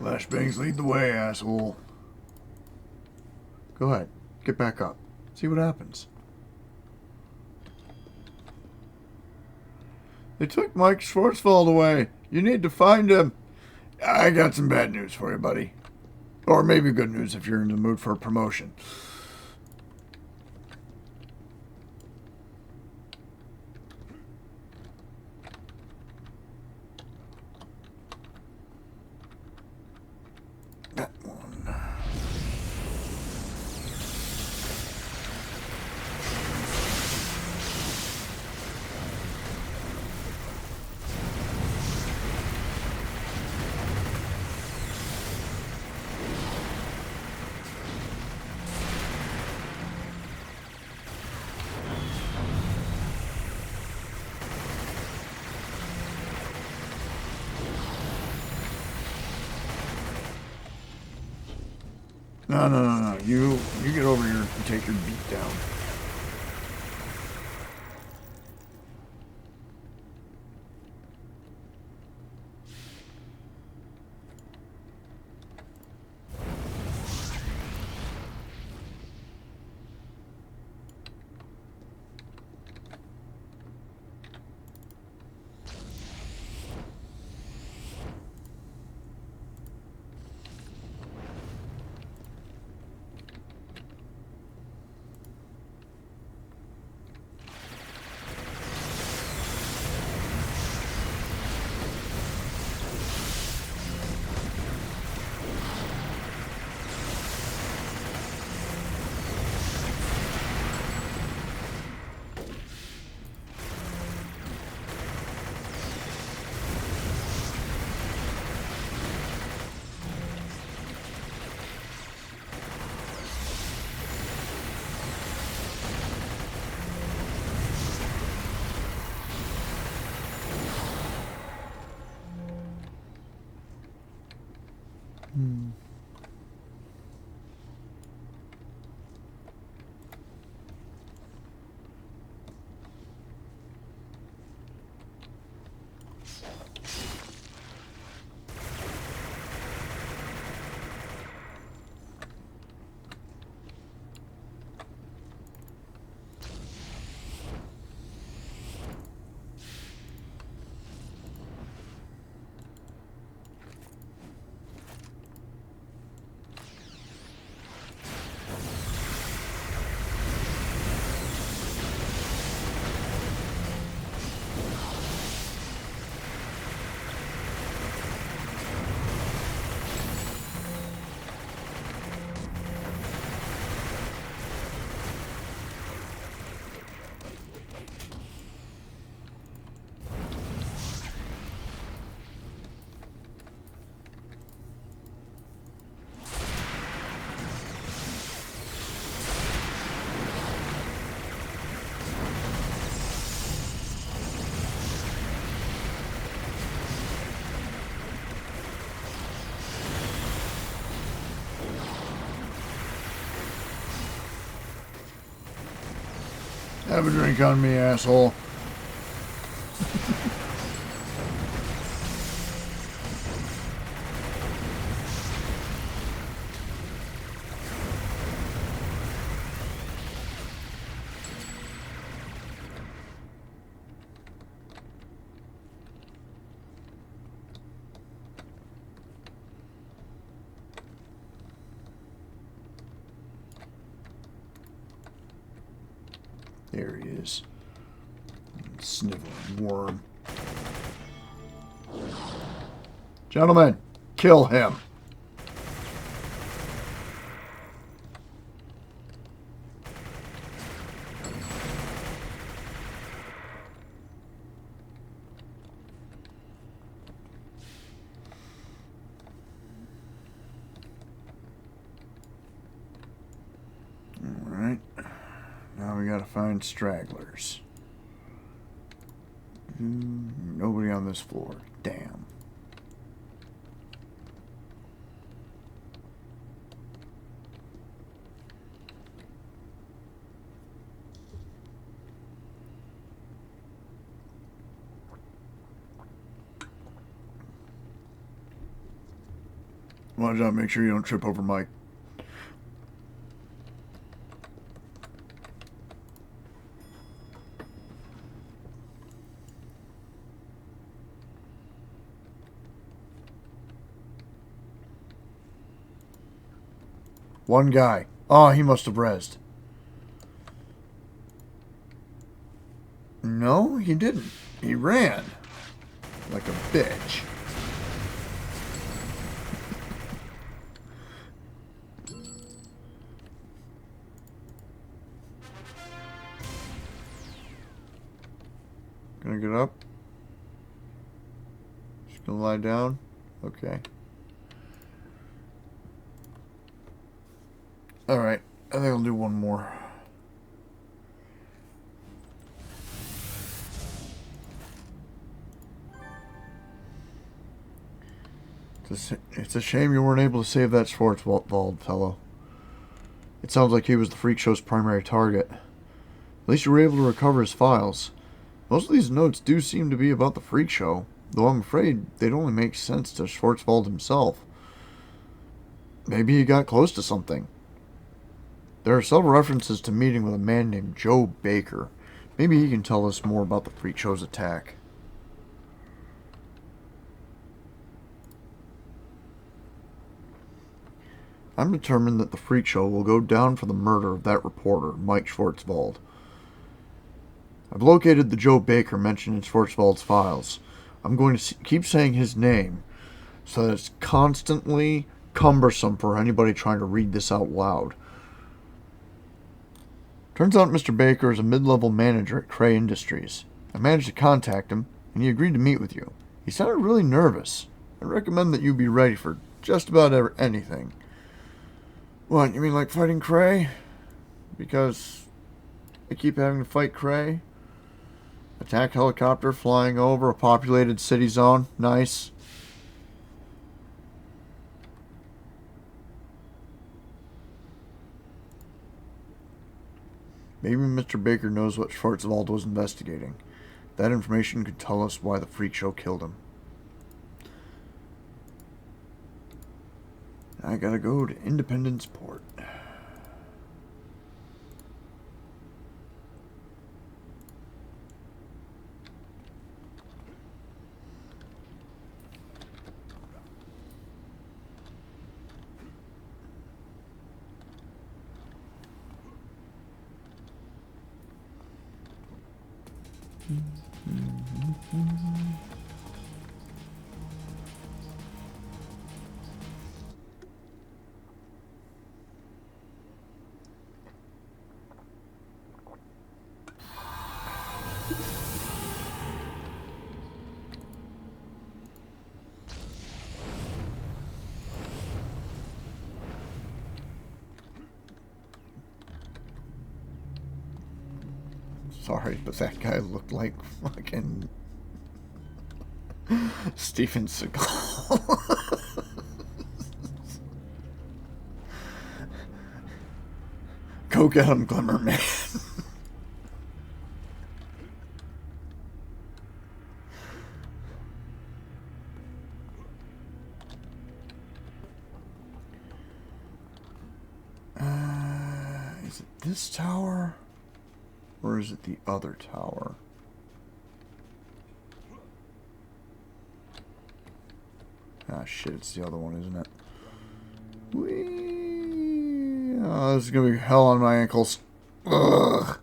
Flashbangs lead the way, asshole. Go ahead. Get back up. See what happens. They took Mike Schwarzwald away. You need to find him. I got some bad news for you, buddy. Or maybe good news if you're in the mood for a promotion. That one. No. You get over here and take your beat down. Have a drink on me, asshole. There he is. Sniveling worm. Gentlemen, kill him. Alright. Now we gotta find stragglers. Nobody on this floor. Damn. Watch out, make sure you don't trip over Mike. One guy. Oh, he must have rezzed. No, he didn't. He ran. Like a bitch. Gonna get up. Just gonna lie down. Okay. Alright. I think I'll do one more. It's a shame you weren't able to save that Schwarzwald fellow. It sounds like he was the freak show's primary target. At least you were able to recover his files. Most of these notes do seem to be about the freak show, though I'm afraid they'd only make sense to Schwarzwald himself. Maybe he got close to something. There are several references to meeting with a man named Joe Baker. Maybe he can tell us more about the freak show's attack. I'm determined that the freak show will go down for the murder of that reporter, Mike Schwarzwald. I've located the Joe Baker mentioned in Schwarzwald's files. I'm going to keep saying his name, so that it's constantly cumbersome for anybody trying to read this out loud. Turns out Mr. Baker is a mid-level manager at Cray Industries. I managed to contact him, and he agreed to meet with you. He sounded really nervous. I recommend that you be ready for just about anything. What, you mean like fighting Cray? Because I keep having to fight Cray? Attack helicopter flying over a populated city zone. Nice. Maybe Mr. Baker knows what Schwarzwald was investigating. That information could tell us why the freak show killed him. I gotta go to Independence Port. Sorry, but that guy looked like fucking Steven Seagal. Go get him, Glimmer Man. Is it this tower? Or is it the other tower? Ah, shit, it's the other one, isn't it? Whee! Oh, this is gonna be hell on my ankles. Ugh.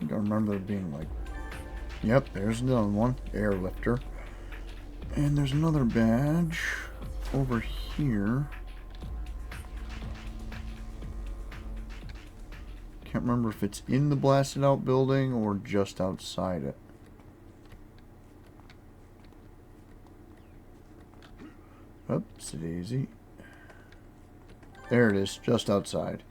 I remember there being like, yep, there's another one, airlifter, and there's another badge over here. Can't remember if it's in the blasted out building or just outside it. Oops, daisy. There it is, just outside.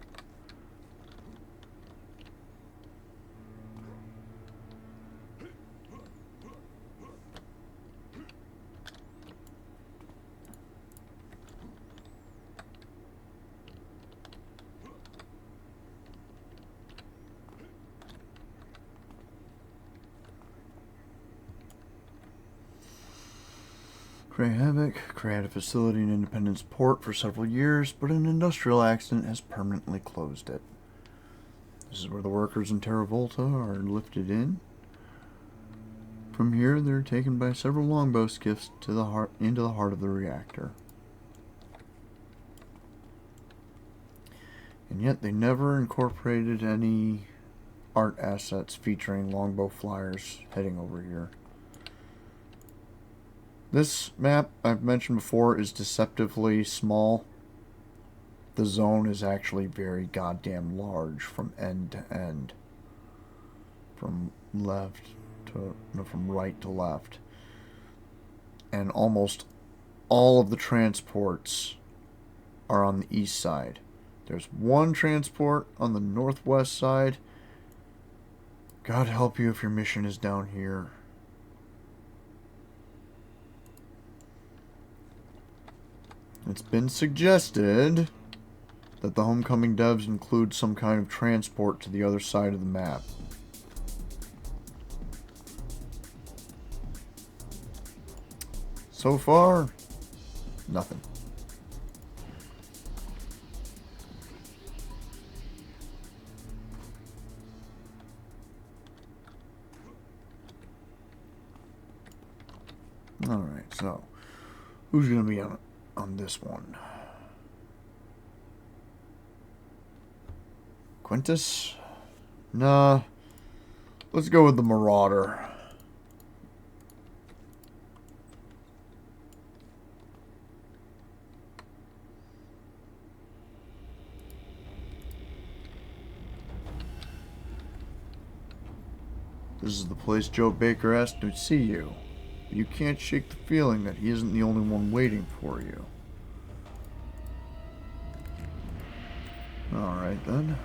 Create havoc, create a facility in Independence Port for several years, but an industrial accident has permanently closed it. This is where the workers in Terra Volta are lifted in. From here, they're taken by several longbow skiffs to into the heart of the reactor. And yet they never incorporated any art assets featuring longbow flyers heading over here. This map, I've mentioned before, is deceptively small. The zone is actually very goddamn large from end to end. From right to left. And almost all of the transports are on the east side. There's one transport on the northwest side. God help you if your mission is down here. It's been suggested that the Homecoming devs include some kind of transport to the other side of the map. So far, nothing. Alright, so who's going to be on this one? Quintus? Nah. Let's go with the Marauder. This is the place Joe Baker asked to see you. But you can't shake the feeling that he isn't the only one waiting for you. Alright then.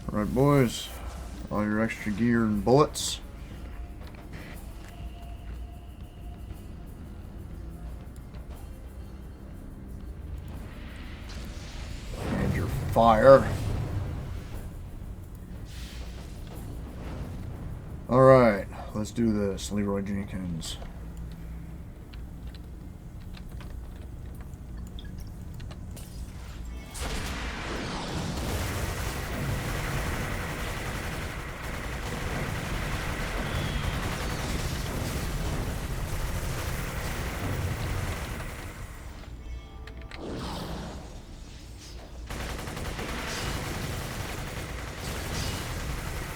Alright boys. All your extra gear and bullets. And your fire. Alright, let's do this, Leroy Jenkins.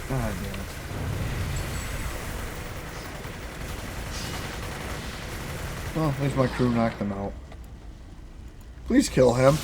God damn it. Well, at least my crew knocked them out. Please kill him.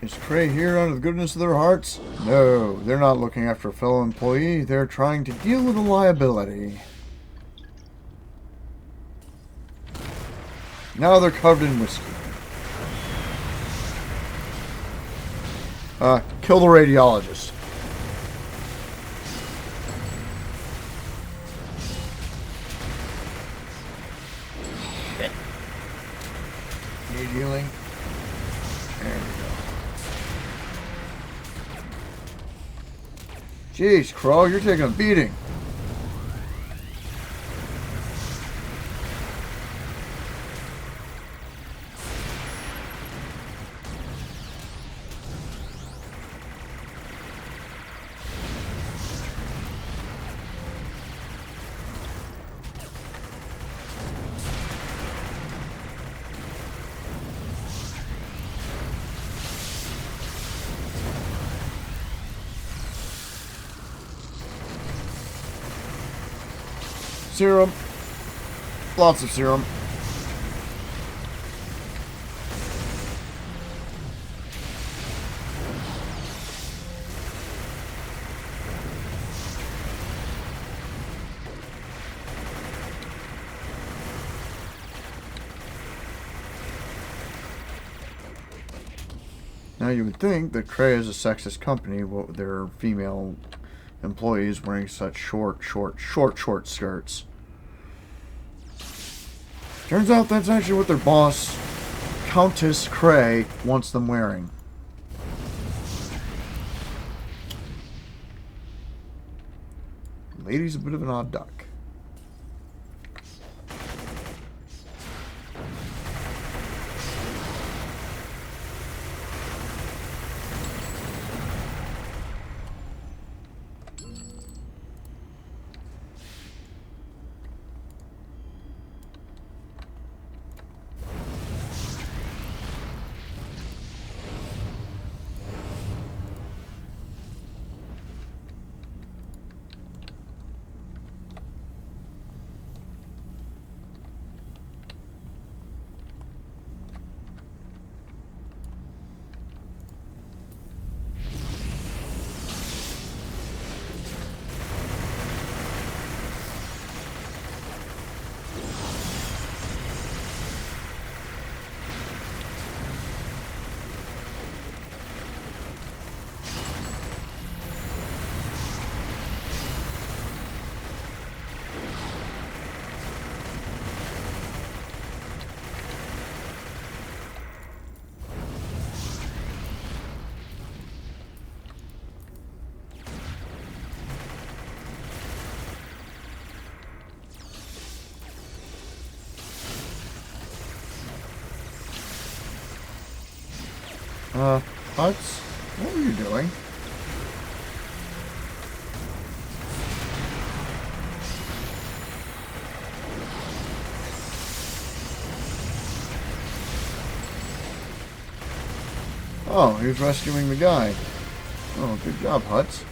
Is Cray here out of the goodness of their hearts? No, they're not looking after a fellow employee. They're trying to deal with a liability. Now they're covered in whiskey. Kill the radiologist. Need healing? There we go. Jeez, Crow, you're taking a beating. Serum. Lots of serum. Now you would think that Cray is a sexist company with their female employees wearing such short skirts. Turns out that's actually what their boss, Countess Cray, wants them wearing. Lady's a bit of an odd duck. Huts? What were you doing? Oh, he was rescuing the guy. Oh, good job, Huts.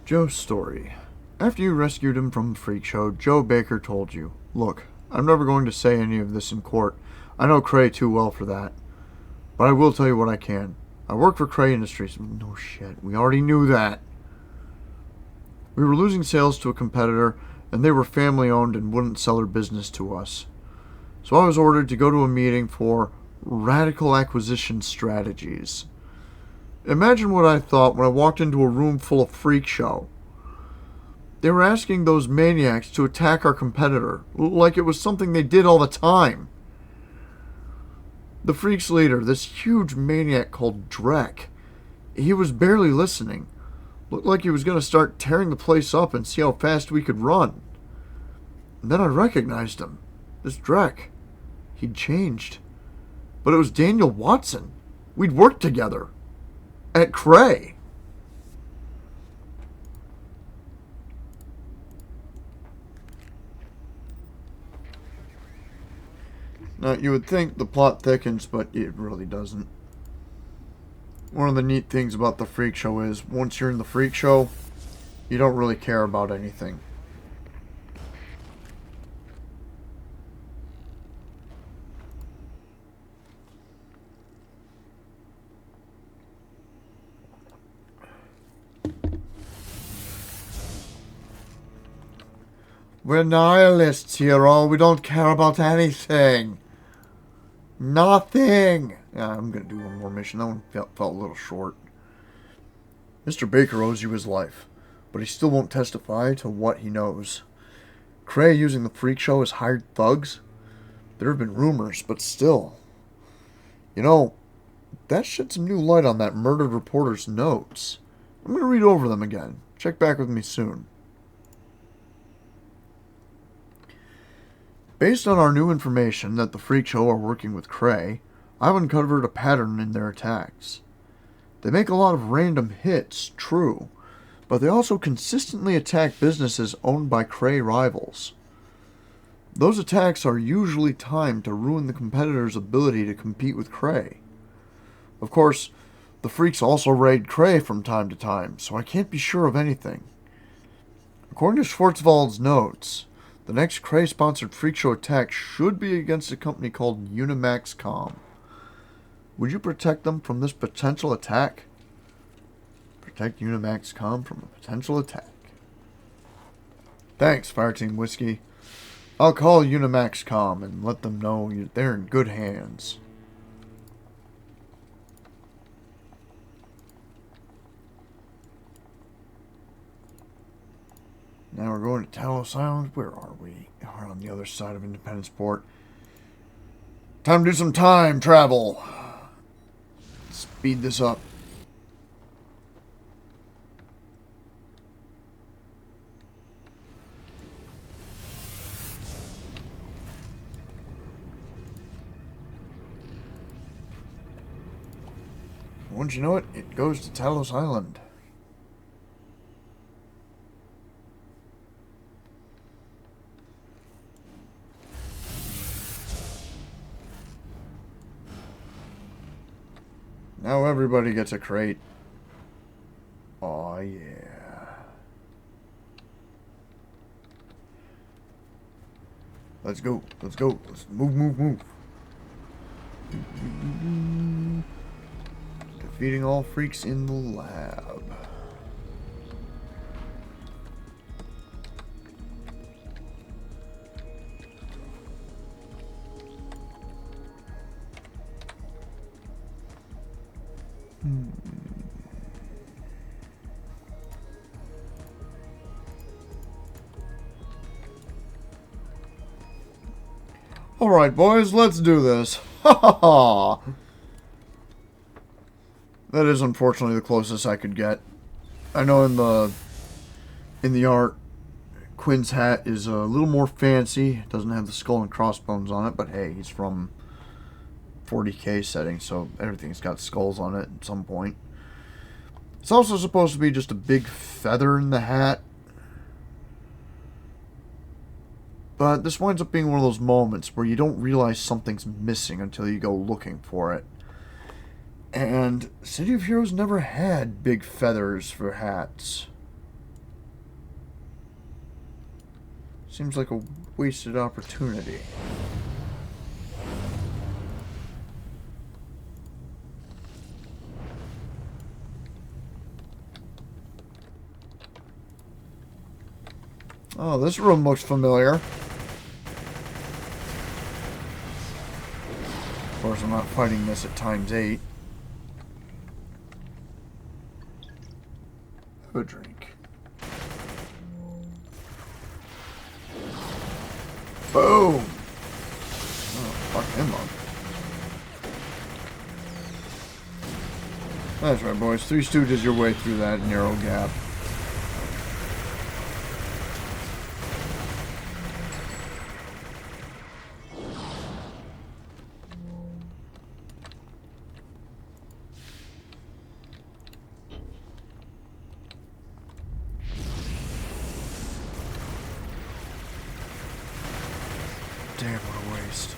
Joe's story. After you rescued him from the freak show, Joe Baker told you, "Look, I'm never going to say any of this in court. I know Cray too well for that. But I will tell you what I can. I work for Cray Industries." No shit, we already knew that. "We were losing sales to a competitor, and they were family-owned and wouldn't sell their business to us. So I was ordered to go to a meeting for radical acquisition strategies. Imagine what I thought when I walked into a room full of freak show. They were asking those maniacs to attack our competitor, like it was something they did all the time. The Freak's leader, this huge maniac called Drek, he was barely listening. Looked like he was going to start tearing the place up and see how fast we could run. And then I recognized him. This Drek. He'd changed. But it was Daniel Watson. We'd worked together. At Cray. Now, you would think the plot thickens, but it really doesn't. One of the neat things about the Freak Show is, once you're in the Freak Show, you don't really care about anything. We're nihilists, hero. We don't care about anything. Nothing. Yeah, I'm going to do one more mission. That one felt a little short. Mr. Baker owes you his life, but he still won't testify to what he knows. Cray using the Freak Show as hired thugs? There have been rumors, but still. You know, that shed some new light on that murdered reporter's notes. I'm going to read over them again. Check back with me soon. Based on our new information that the Freak Show are working with Cray, I've uncovered a pattern in their attacks. They make a lot of random hits, true, but they also consistently attack businesses owned by Cray rivals. Those attacks are usually timed to ruin the competitor's ability to compete with Cray. Of course, the Freaks also raid Cray from time to time, so I can't be sure of anything. According to Schwarzwald's notes, the next Cray-sponsored Freak Show attack should be against a company called MODICUM. Would you protect them from this potential attack? Protect MODICUM from a potential attack. Thanks, Fireteam Whiskey. I'll call MODICUM and let them know they're in good hands. Now we're going to Talos Island. Where are we? We're on the other side of Independence Port. Time to do some time travel. Speed this up. Once you know it, it goes to Talos Island. Now everybody gets a crate. Aw, yeah. Let's go. Let's go. Let's move. Defeating all freaks in the lab. Alright, boys, let's do this. Ha ha ha! That is unfortunately the closest I could get. I know in the art, Quinn's hat is a little more fancy. It doesn't have the skull and crossbones on it, but hey, he's from 40K setting, so everything's got skulls on it at some point. It's also supposed to be just a big feather in the hat. But this winds up being one of those moments where you don't realize something's missing until you go looking for it. And City of Heroes never had big feathers for hats. Seems like a wasted opportunity. Oh, this room looks familiar. Of course, I'm not fighting this at ×8. Have a drink. Boom! Oh, fuck him up. That's right, boys. Three Stooges your way through that narrow gap. Damn, what a waste.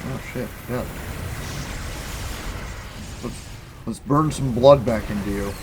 Oh shit, yeah. Let's burn some blood back into you.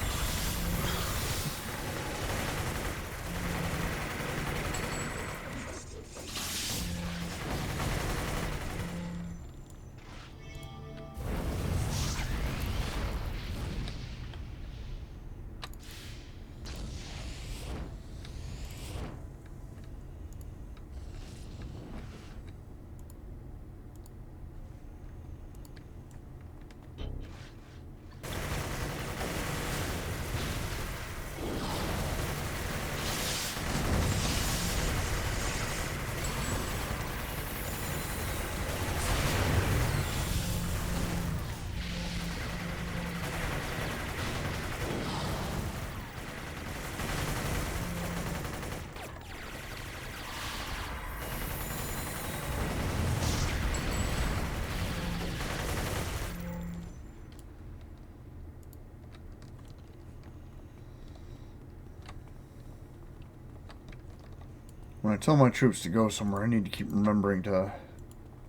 When I tell my troops to go somewhere, I need to keep remembering to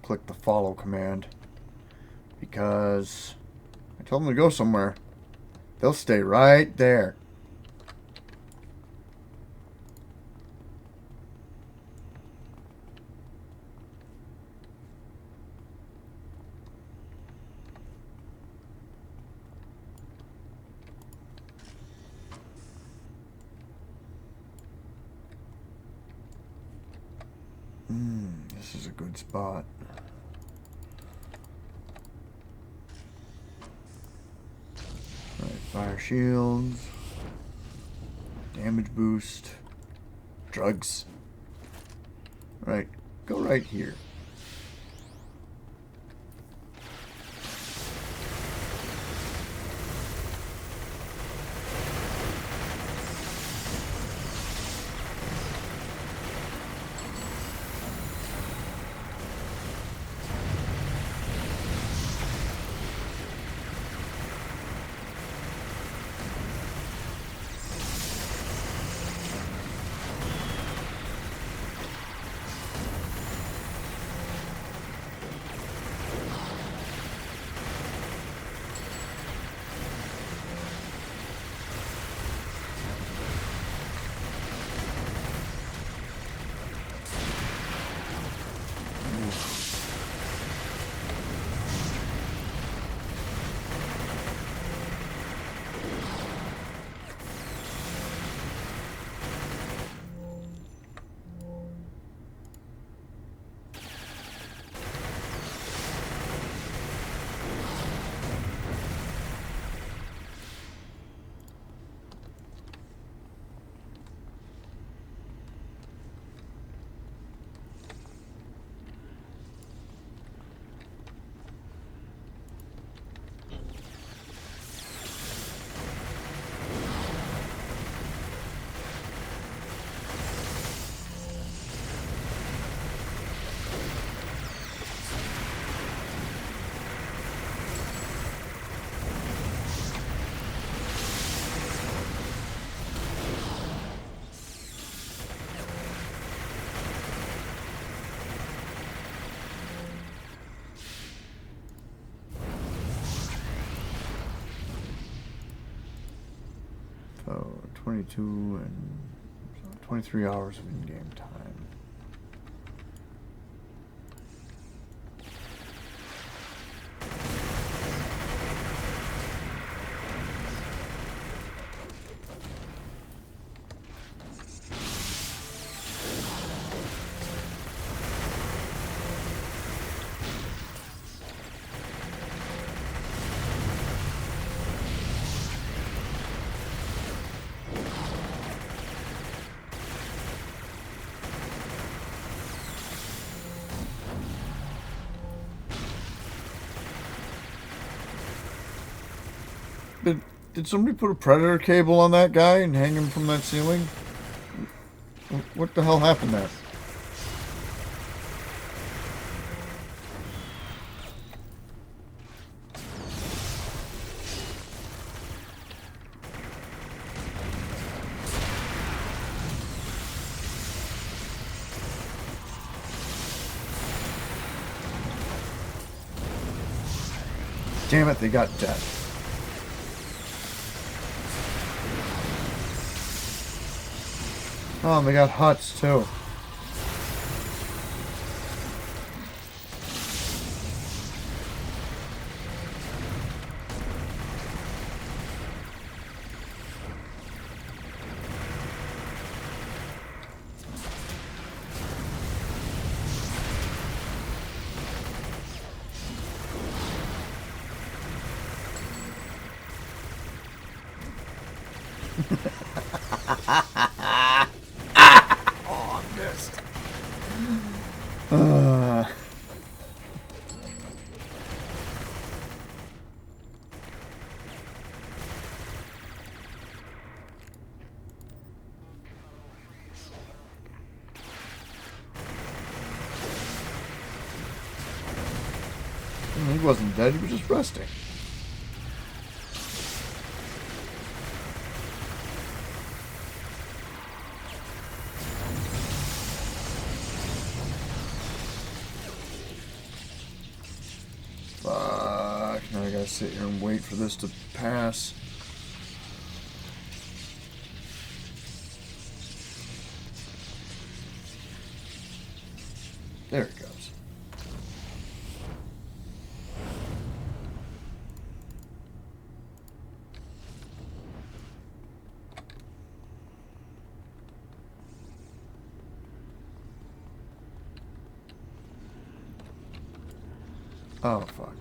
click the follow command. Because I tell them to go somewhere, they'll stay right there. This is a good spot. Right, fire shields, damage boost, drugs. Right, go right here. So 22 and 23 hours of in-game time. Did somebody put a predator cable on that guy and hang him from that ceiling? What the hell happened there? Damn it, they got dead. Oh, and they got huts too. Oh, I missed. He wasn't dead, he was just resting. Fuck, now I gotta sit here and wait for this to pass. There it goes. Oh, fuck.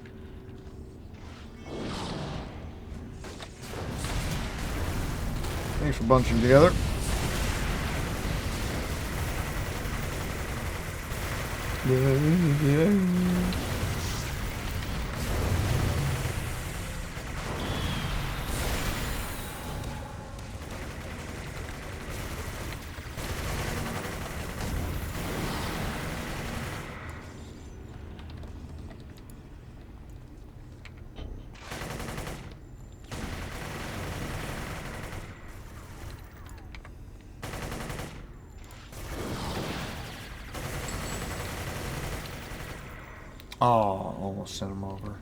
Thanks for bunching together. Oh, almost sent him over.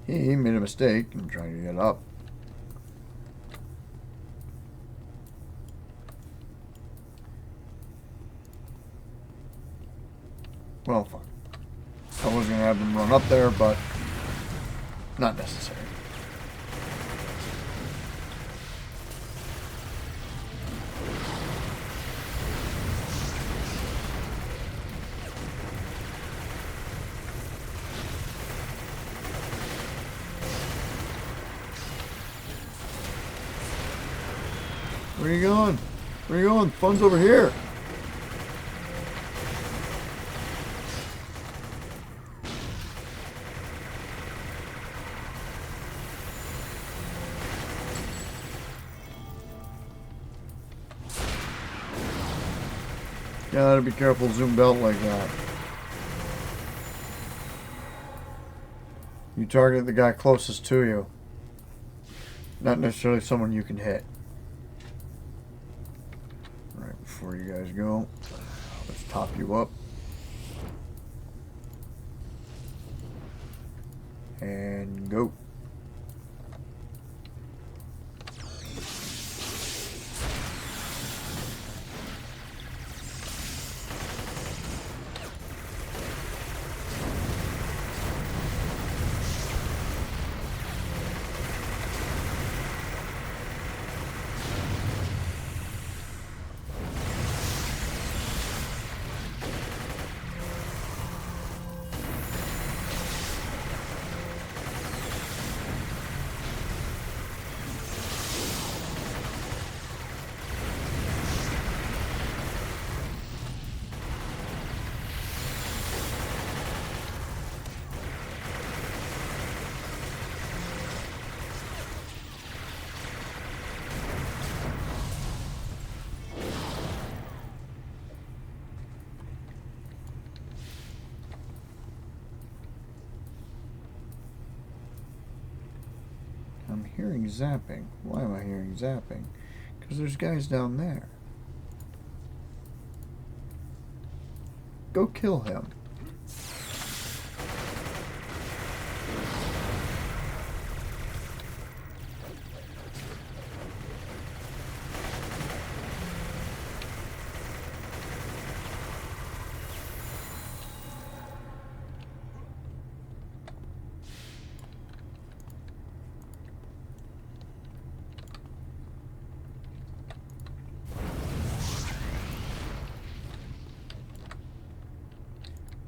He made a mistake in trying to get up. Well, fuck. I was going to have them run up there, but not necessary. Where are you going? Where are you going? Fun's over here. Gotta be careful zoomed out like that. You target the guy closest to you. Not necessarily someone you can hit. Right before you guys go, let's top you up. And go. I'm hearing zapping. Why am I hearing zapping? Because there's guys down there. Go kill him.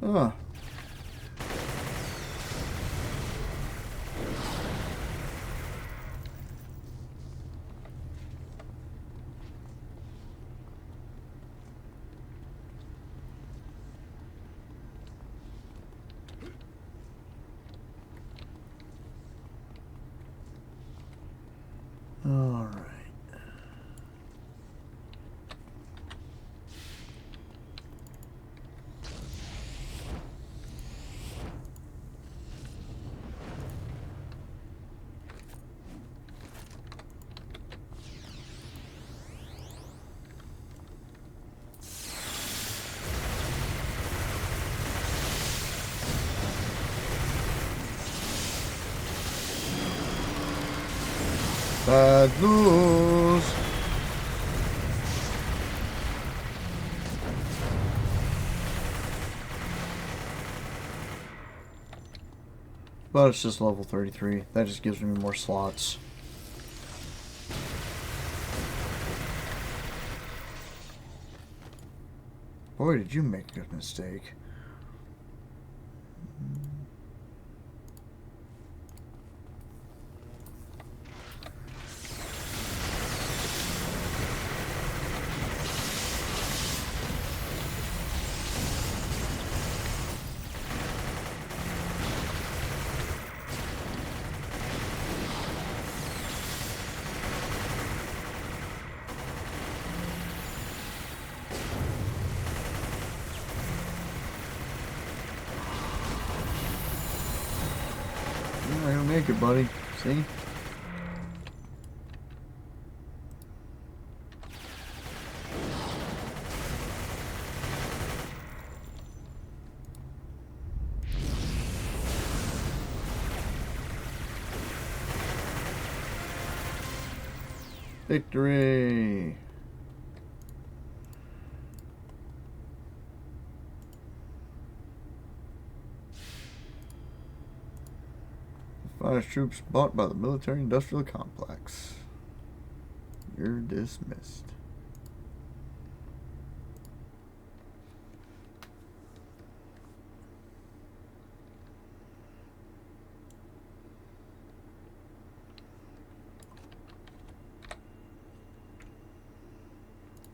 Ah. All right. Bad news. But it's just level 33. That just gives me more slots. Boy, did you make a mistake. You're not gonna make it, buddy. See? Victory! Finest troops bought by the military-industrial complex. You're dismissed.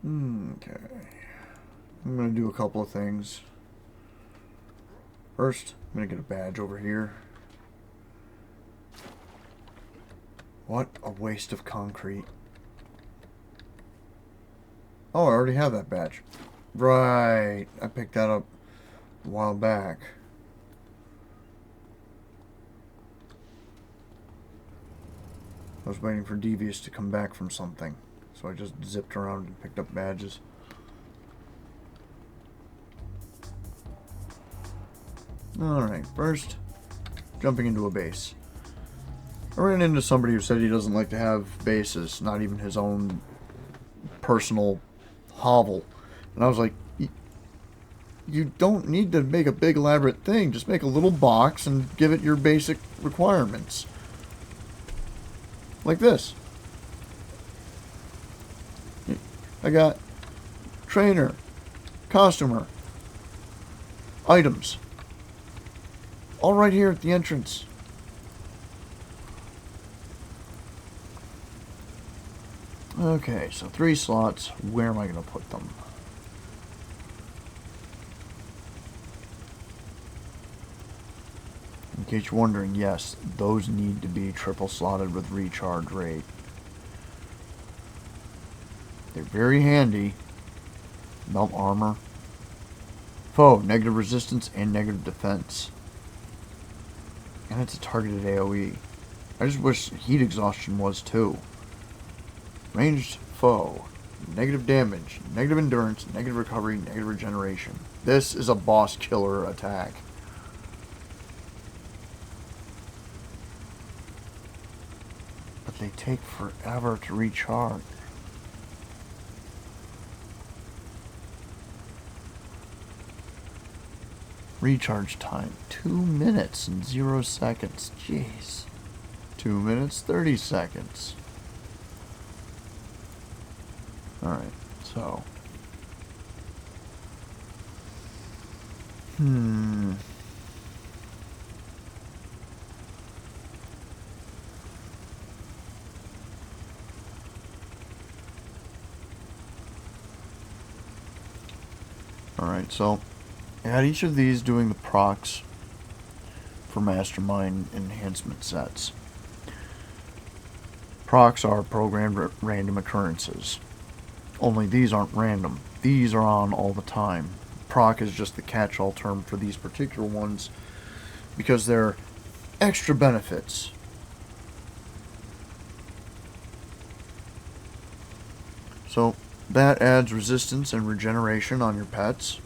Okay. I'm going to do a couple of things. First, I'm going to get a badge over here. What a waste of concrete. Oh, I already have that badge. Right. I picked that up a while back. I was waiting for Devious to come back from something. So I just zipped around and picked up badges. Alright, first, jumping into a base. I ran into somebody who said he doesn't like to have bases, not even his own personal hovel. And I was like, you don't need to make a big elaborate thing. Just make a little box and give it your basic requirements. Like this. I got trainer, costumer, items. All right here at the entrance. Okay, so 3 slots. Where am I going to put them? In case you're wondering, yes, those need to be triple slotted with recharge rate. They're very handy. Melt armor. Foe, negative resistance and negative defense. And it's a targeted AoE. I just wish heat exhaustion was too. Ranged foe. Negative damage, negative endurance, negative recovery, negative regeneration. This is a boss killer attack. But they take forever to recharge. Recharge time, 2 minutes and 0 seconds. Jeez. 2 minutes, 30 seconds. Alright, so. Alright, so I had each of these doing the procs for Mastermind enhancement sets. Procs are programmed random occurrences. Only these aren't random. These are on all the time. Proc is just the catch-all term for these particular ones because they're extra benefits. So that adds resistance and regeneration on your pets.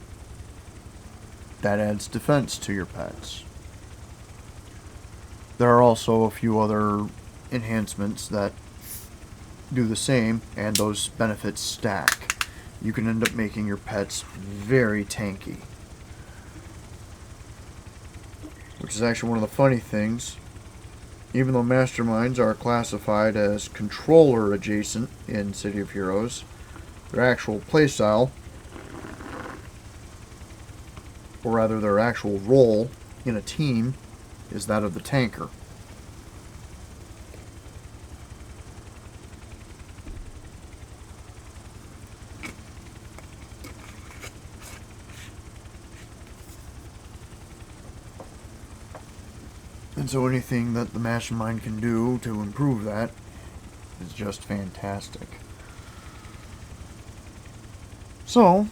That adds defense to your pets. There are also a few other enhancements that do the same, and those benefits stack. You can end up making your pets very tanky. Which is actually one of the funny things. Even though Masterminds are classified as controller adjacent in City of Heroes, their actual playstyle, or rather their actual role in a team, is that of the tanker. And so anything that the Mastermind can do to improve that is just fantastic. So,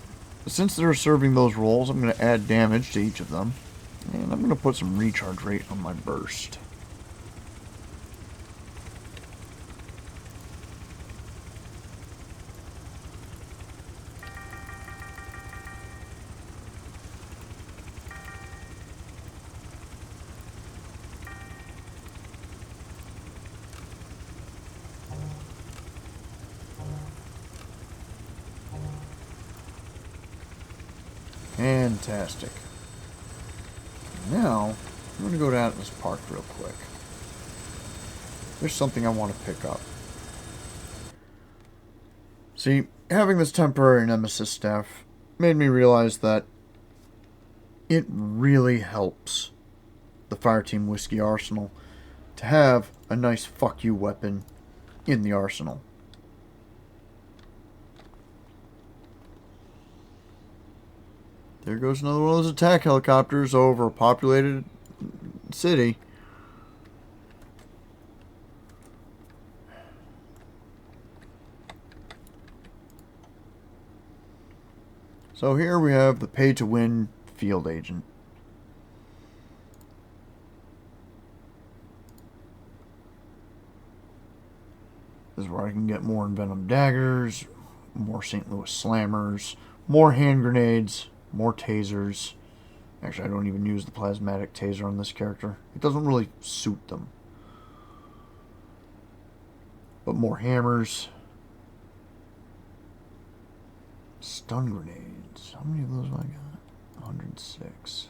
since they're serving those roles, I'm going to add damage to each of them. And I'm going to put some recharge rate on my burst. Fantastic. Now, I'm going to go down to this park real quick. There's something I want to pick up. See, having this temporary Nemesis staff made me realize that it really helps the Fireteam Whiskey Arsenal to have a nice fuck you weapon in the arsenal. There goes another one of those attack helicopters over a populated city. So here we have the pay-to-win field agent. This is where I can get more Envenom daggers, more St. Louis slammers, more hand grenades, more tasers. Actually, I don't even use the plasmatic taser on this character. It doesn't really suit them. But more hammers. Stun grenades. How many of those have I got? 106.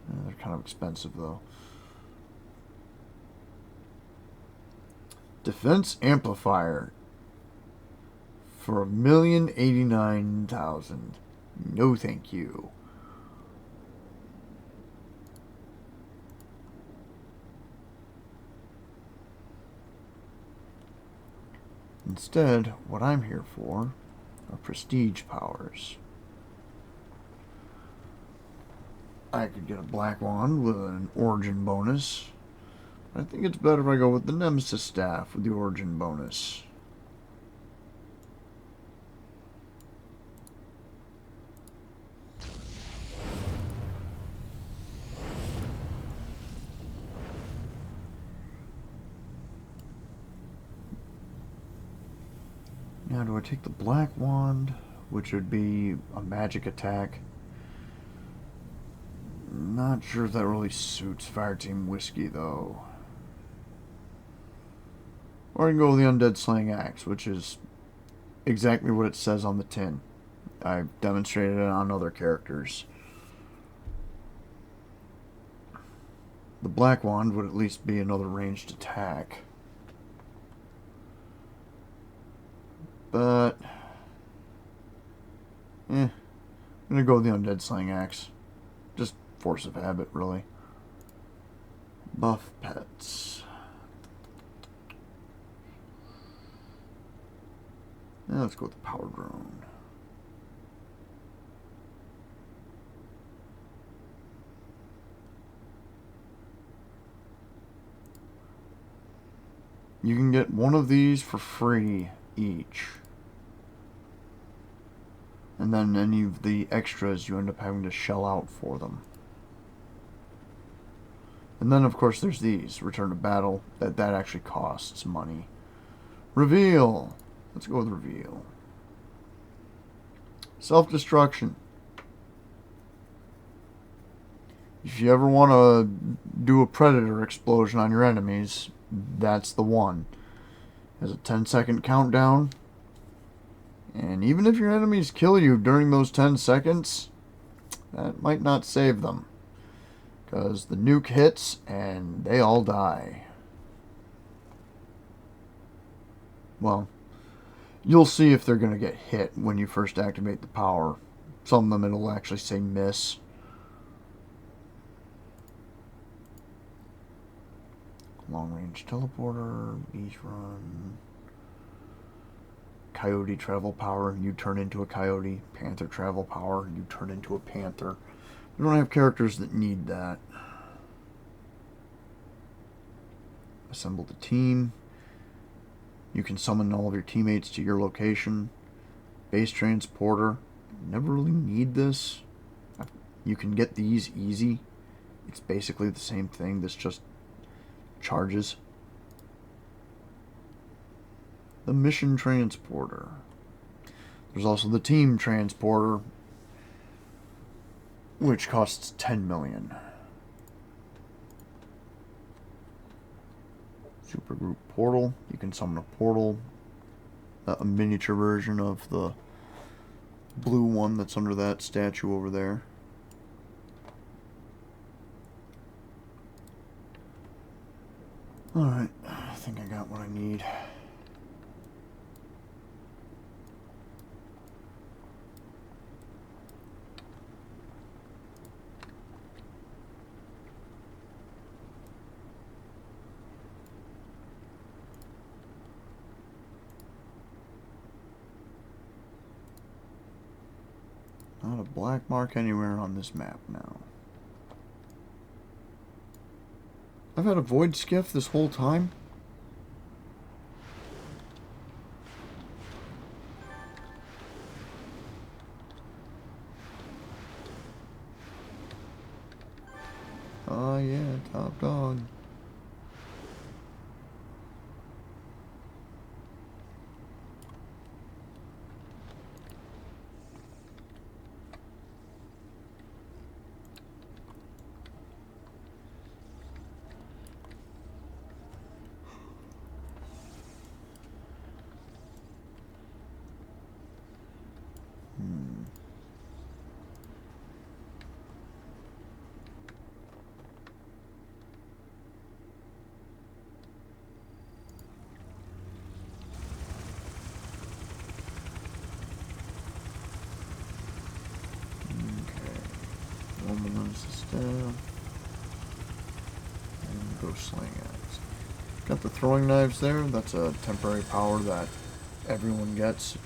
They're kind of expensive, though. Defense amplifier for 1,089,000. No, thank you. Instead, what I'm here for are prestige powers. I could get a black wand with an origin bonus. I think it's better if I go with the Nemesis staff with the origin bonus. Now, do I take the black wand, which would be a magic attack? Not sure if that really suits Fireteam Whiskey, though. Or I can go with the Undead Slaying Axe, which is exactly what it says on the tin. I've demonstrated it on other characters. The black wand would at least be another ranged attack. But I'm going to go with the Undead Slaying Axe. Just force of habit, really. Buff pets. Now let's go with the power drone. You can get one of these for free each. And then any of the extras you end up having to shell out for them. And then of course there's these. Return to battle. That actually costs money. Reveal. Let's go with reveal. Self-destruction. If you ever want to do a predator explosion on your enemies, that's the one. Has a 10-second countdown. And even if your enemies kill you during those 10 seconds, that might not save them. Because the nuke hits and they all die. Well, you'll see if they're going to get hit when you first activate the power. Some of them it'll actually say miss. Long range teleporter, beach run. Coyote travel power, you turn into a coyote. Panther travel power, you turn into a panther. We don't have characters that need that. Assemble the team. You can summon all of your teammates to your location. Base transporter. Never really need this. You can get these easy. It's basically the same thing. This just charges. The mission transporter. There's also the team transporter, which costs 10 million. Supergroup portal. You can summon a portal. A miniature version of the blue one that's under that statue over there. Alright, I think I got what I need. Not a black mark anywhere on this map now. I've had a void skiff this whole time. Oh yeah, top dog. And go sling axe. Got the throwing knives there. That's a temporary power that everyone gets.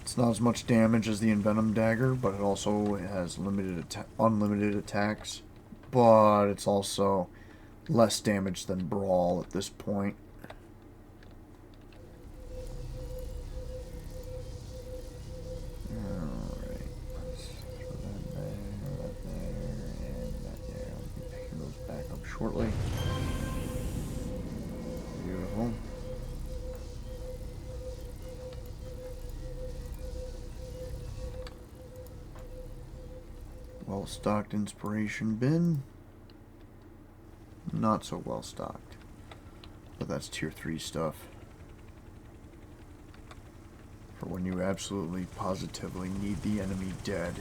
It's not as much damage as the envenom dagger, but it also has unlimited attacks. But it's also less damage than brawl at this point. Shortly. Beautiful. Well-stocked inspiration bin. Not so well-stocked. But that's tier 3 stuff. For when you absolutely positively need the enemy dead.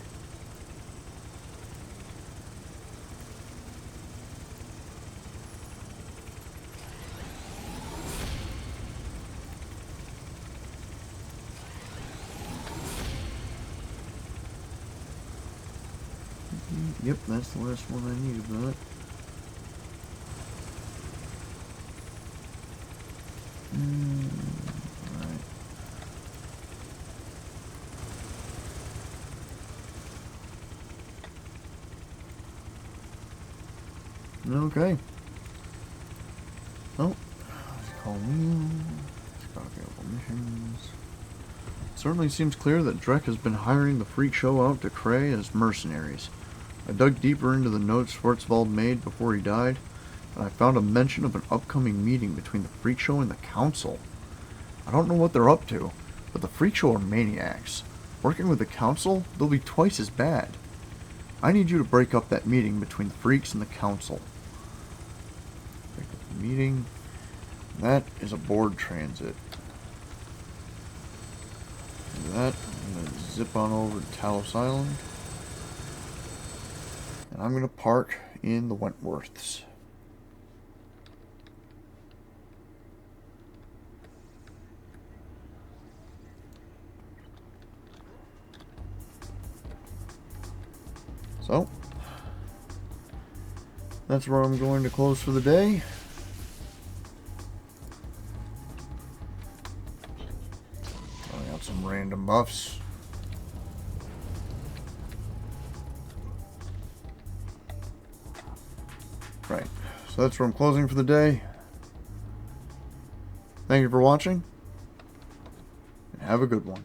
Yep, that's the last one I need of that. Alright. Okay. Oh, let's call me. Stock available missions. It certainly seems clear that Drek has been hiring the freak show out to Cray as mercenaries. I dug deeper into the notes Schwarzwald made before he died, and I found a mention of an upcoming meeting between the freak show and the council. I don't know what they're up to, but the freak show are maniacs. Working with the council, they'll be twice as bad. I need you to break up that meeting between the freaks and the council. Break up the meeting. That is a board transit. Do that. I'm going to zip on over to Talos Island. And I'm going to park in the Wentworths. So, that's where I'm going to close for the day. I got some random buffs. Right, so that's where I'm closing for the day. Thank you for watching, and have a good one.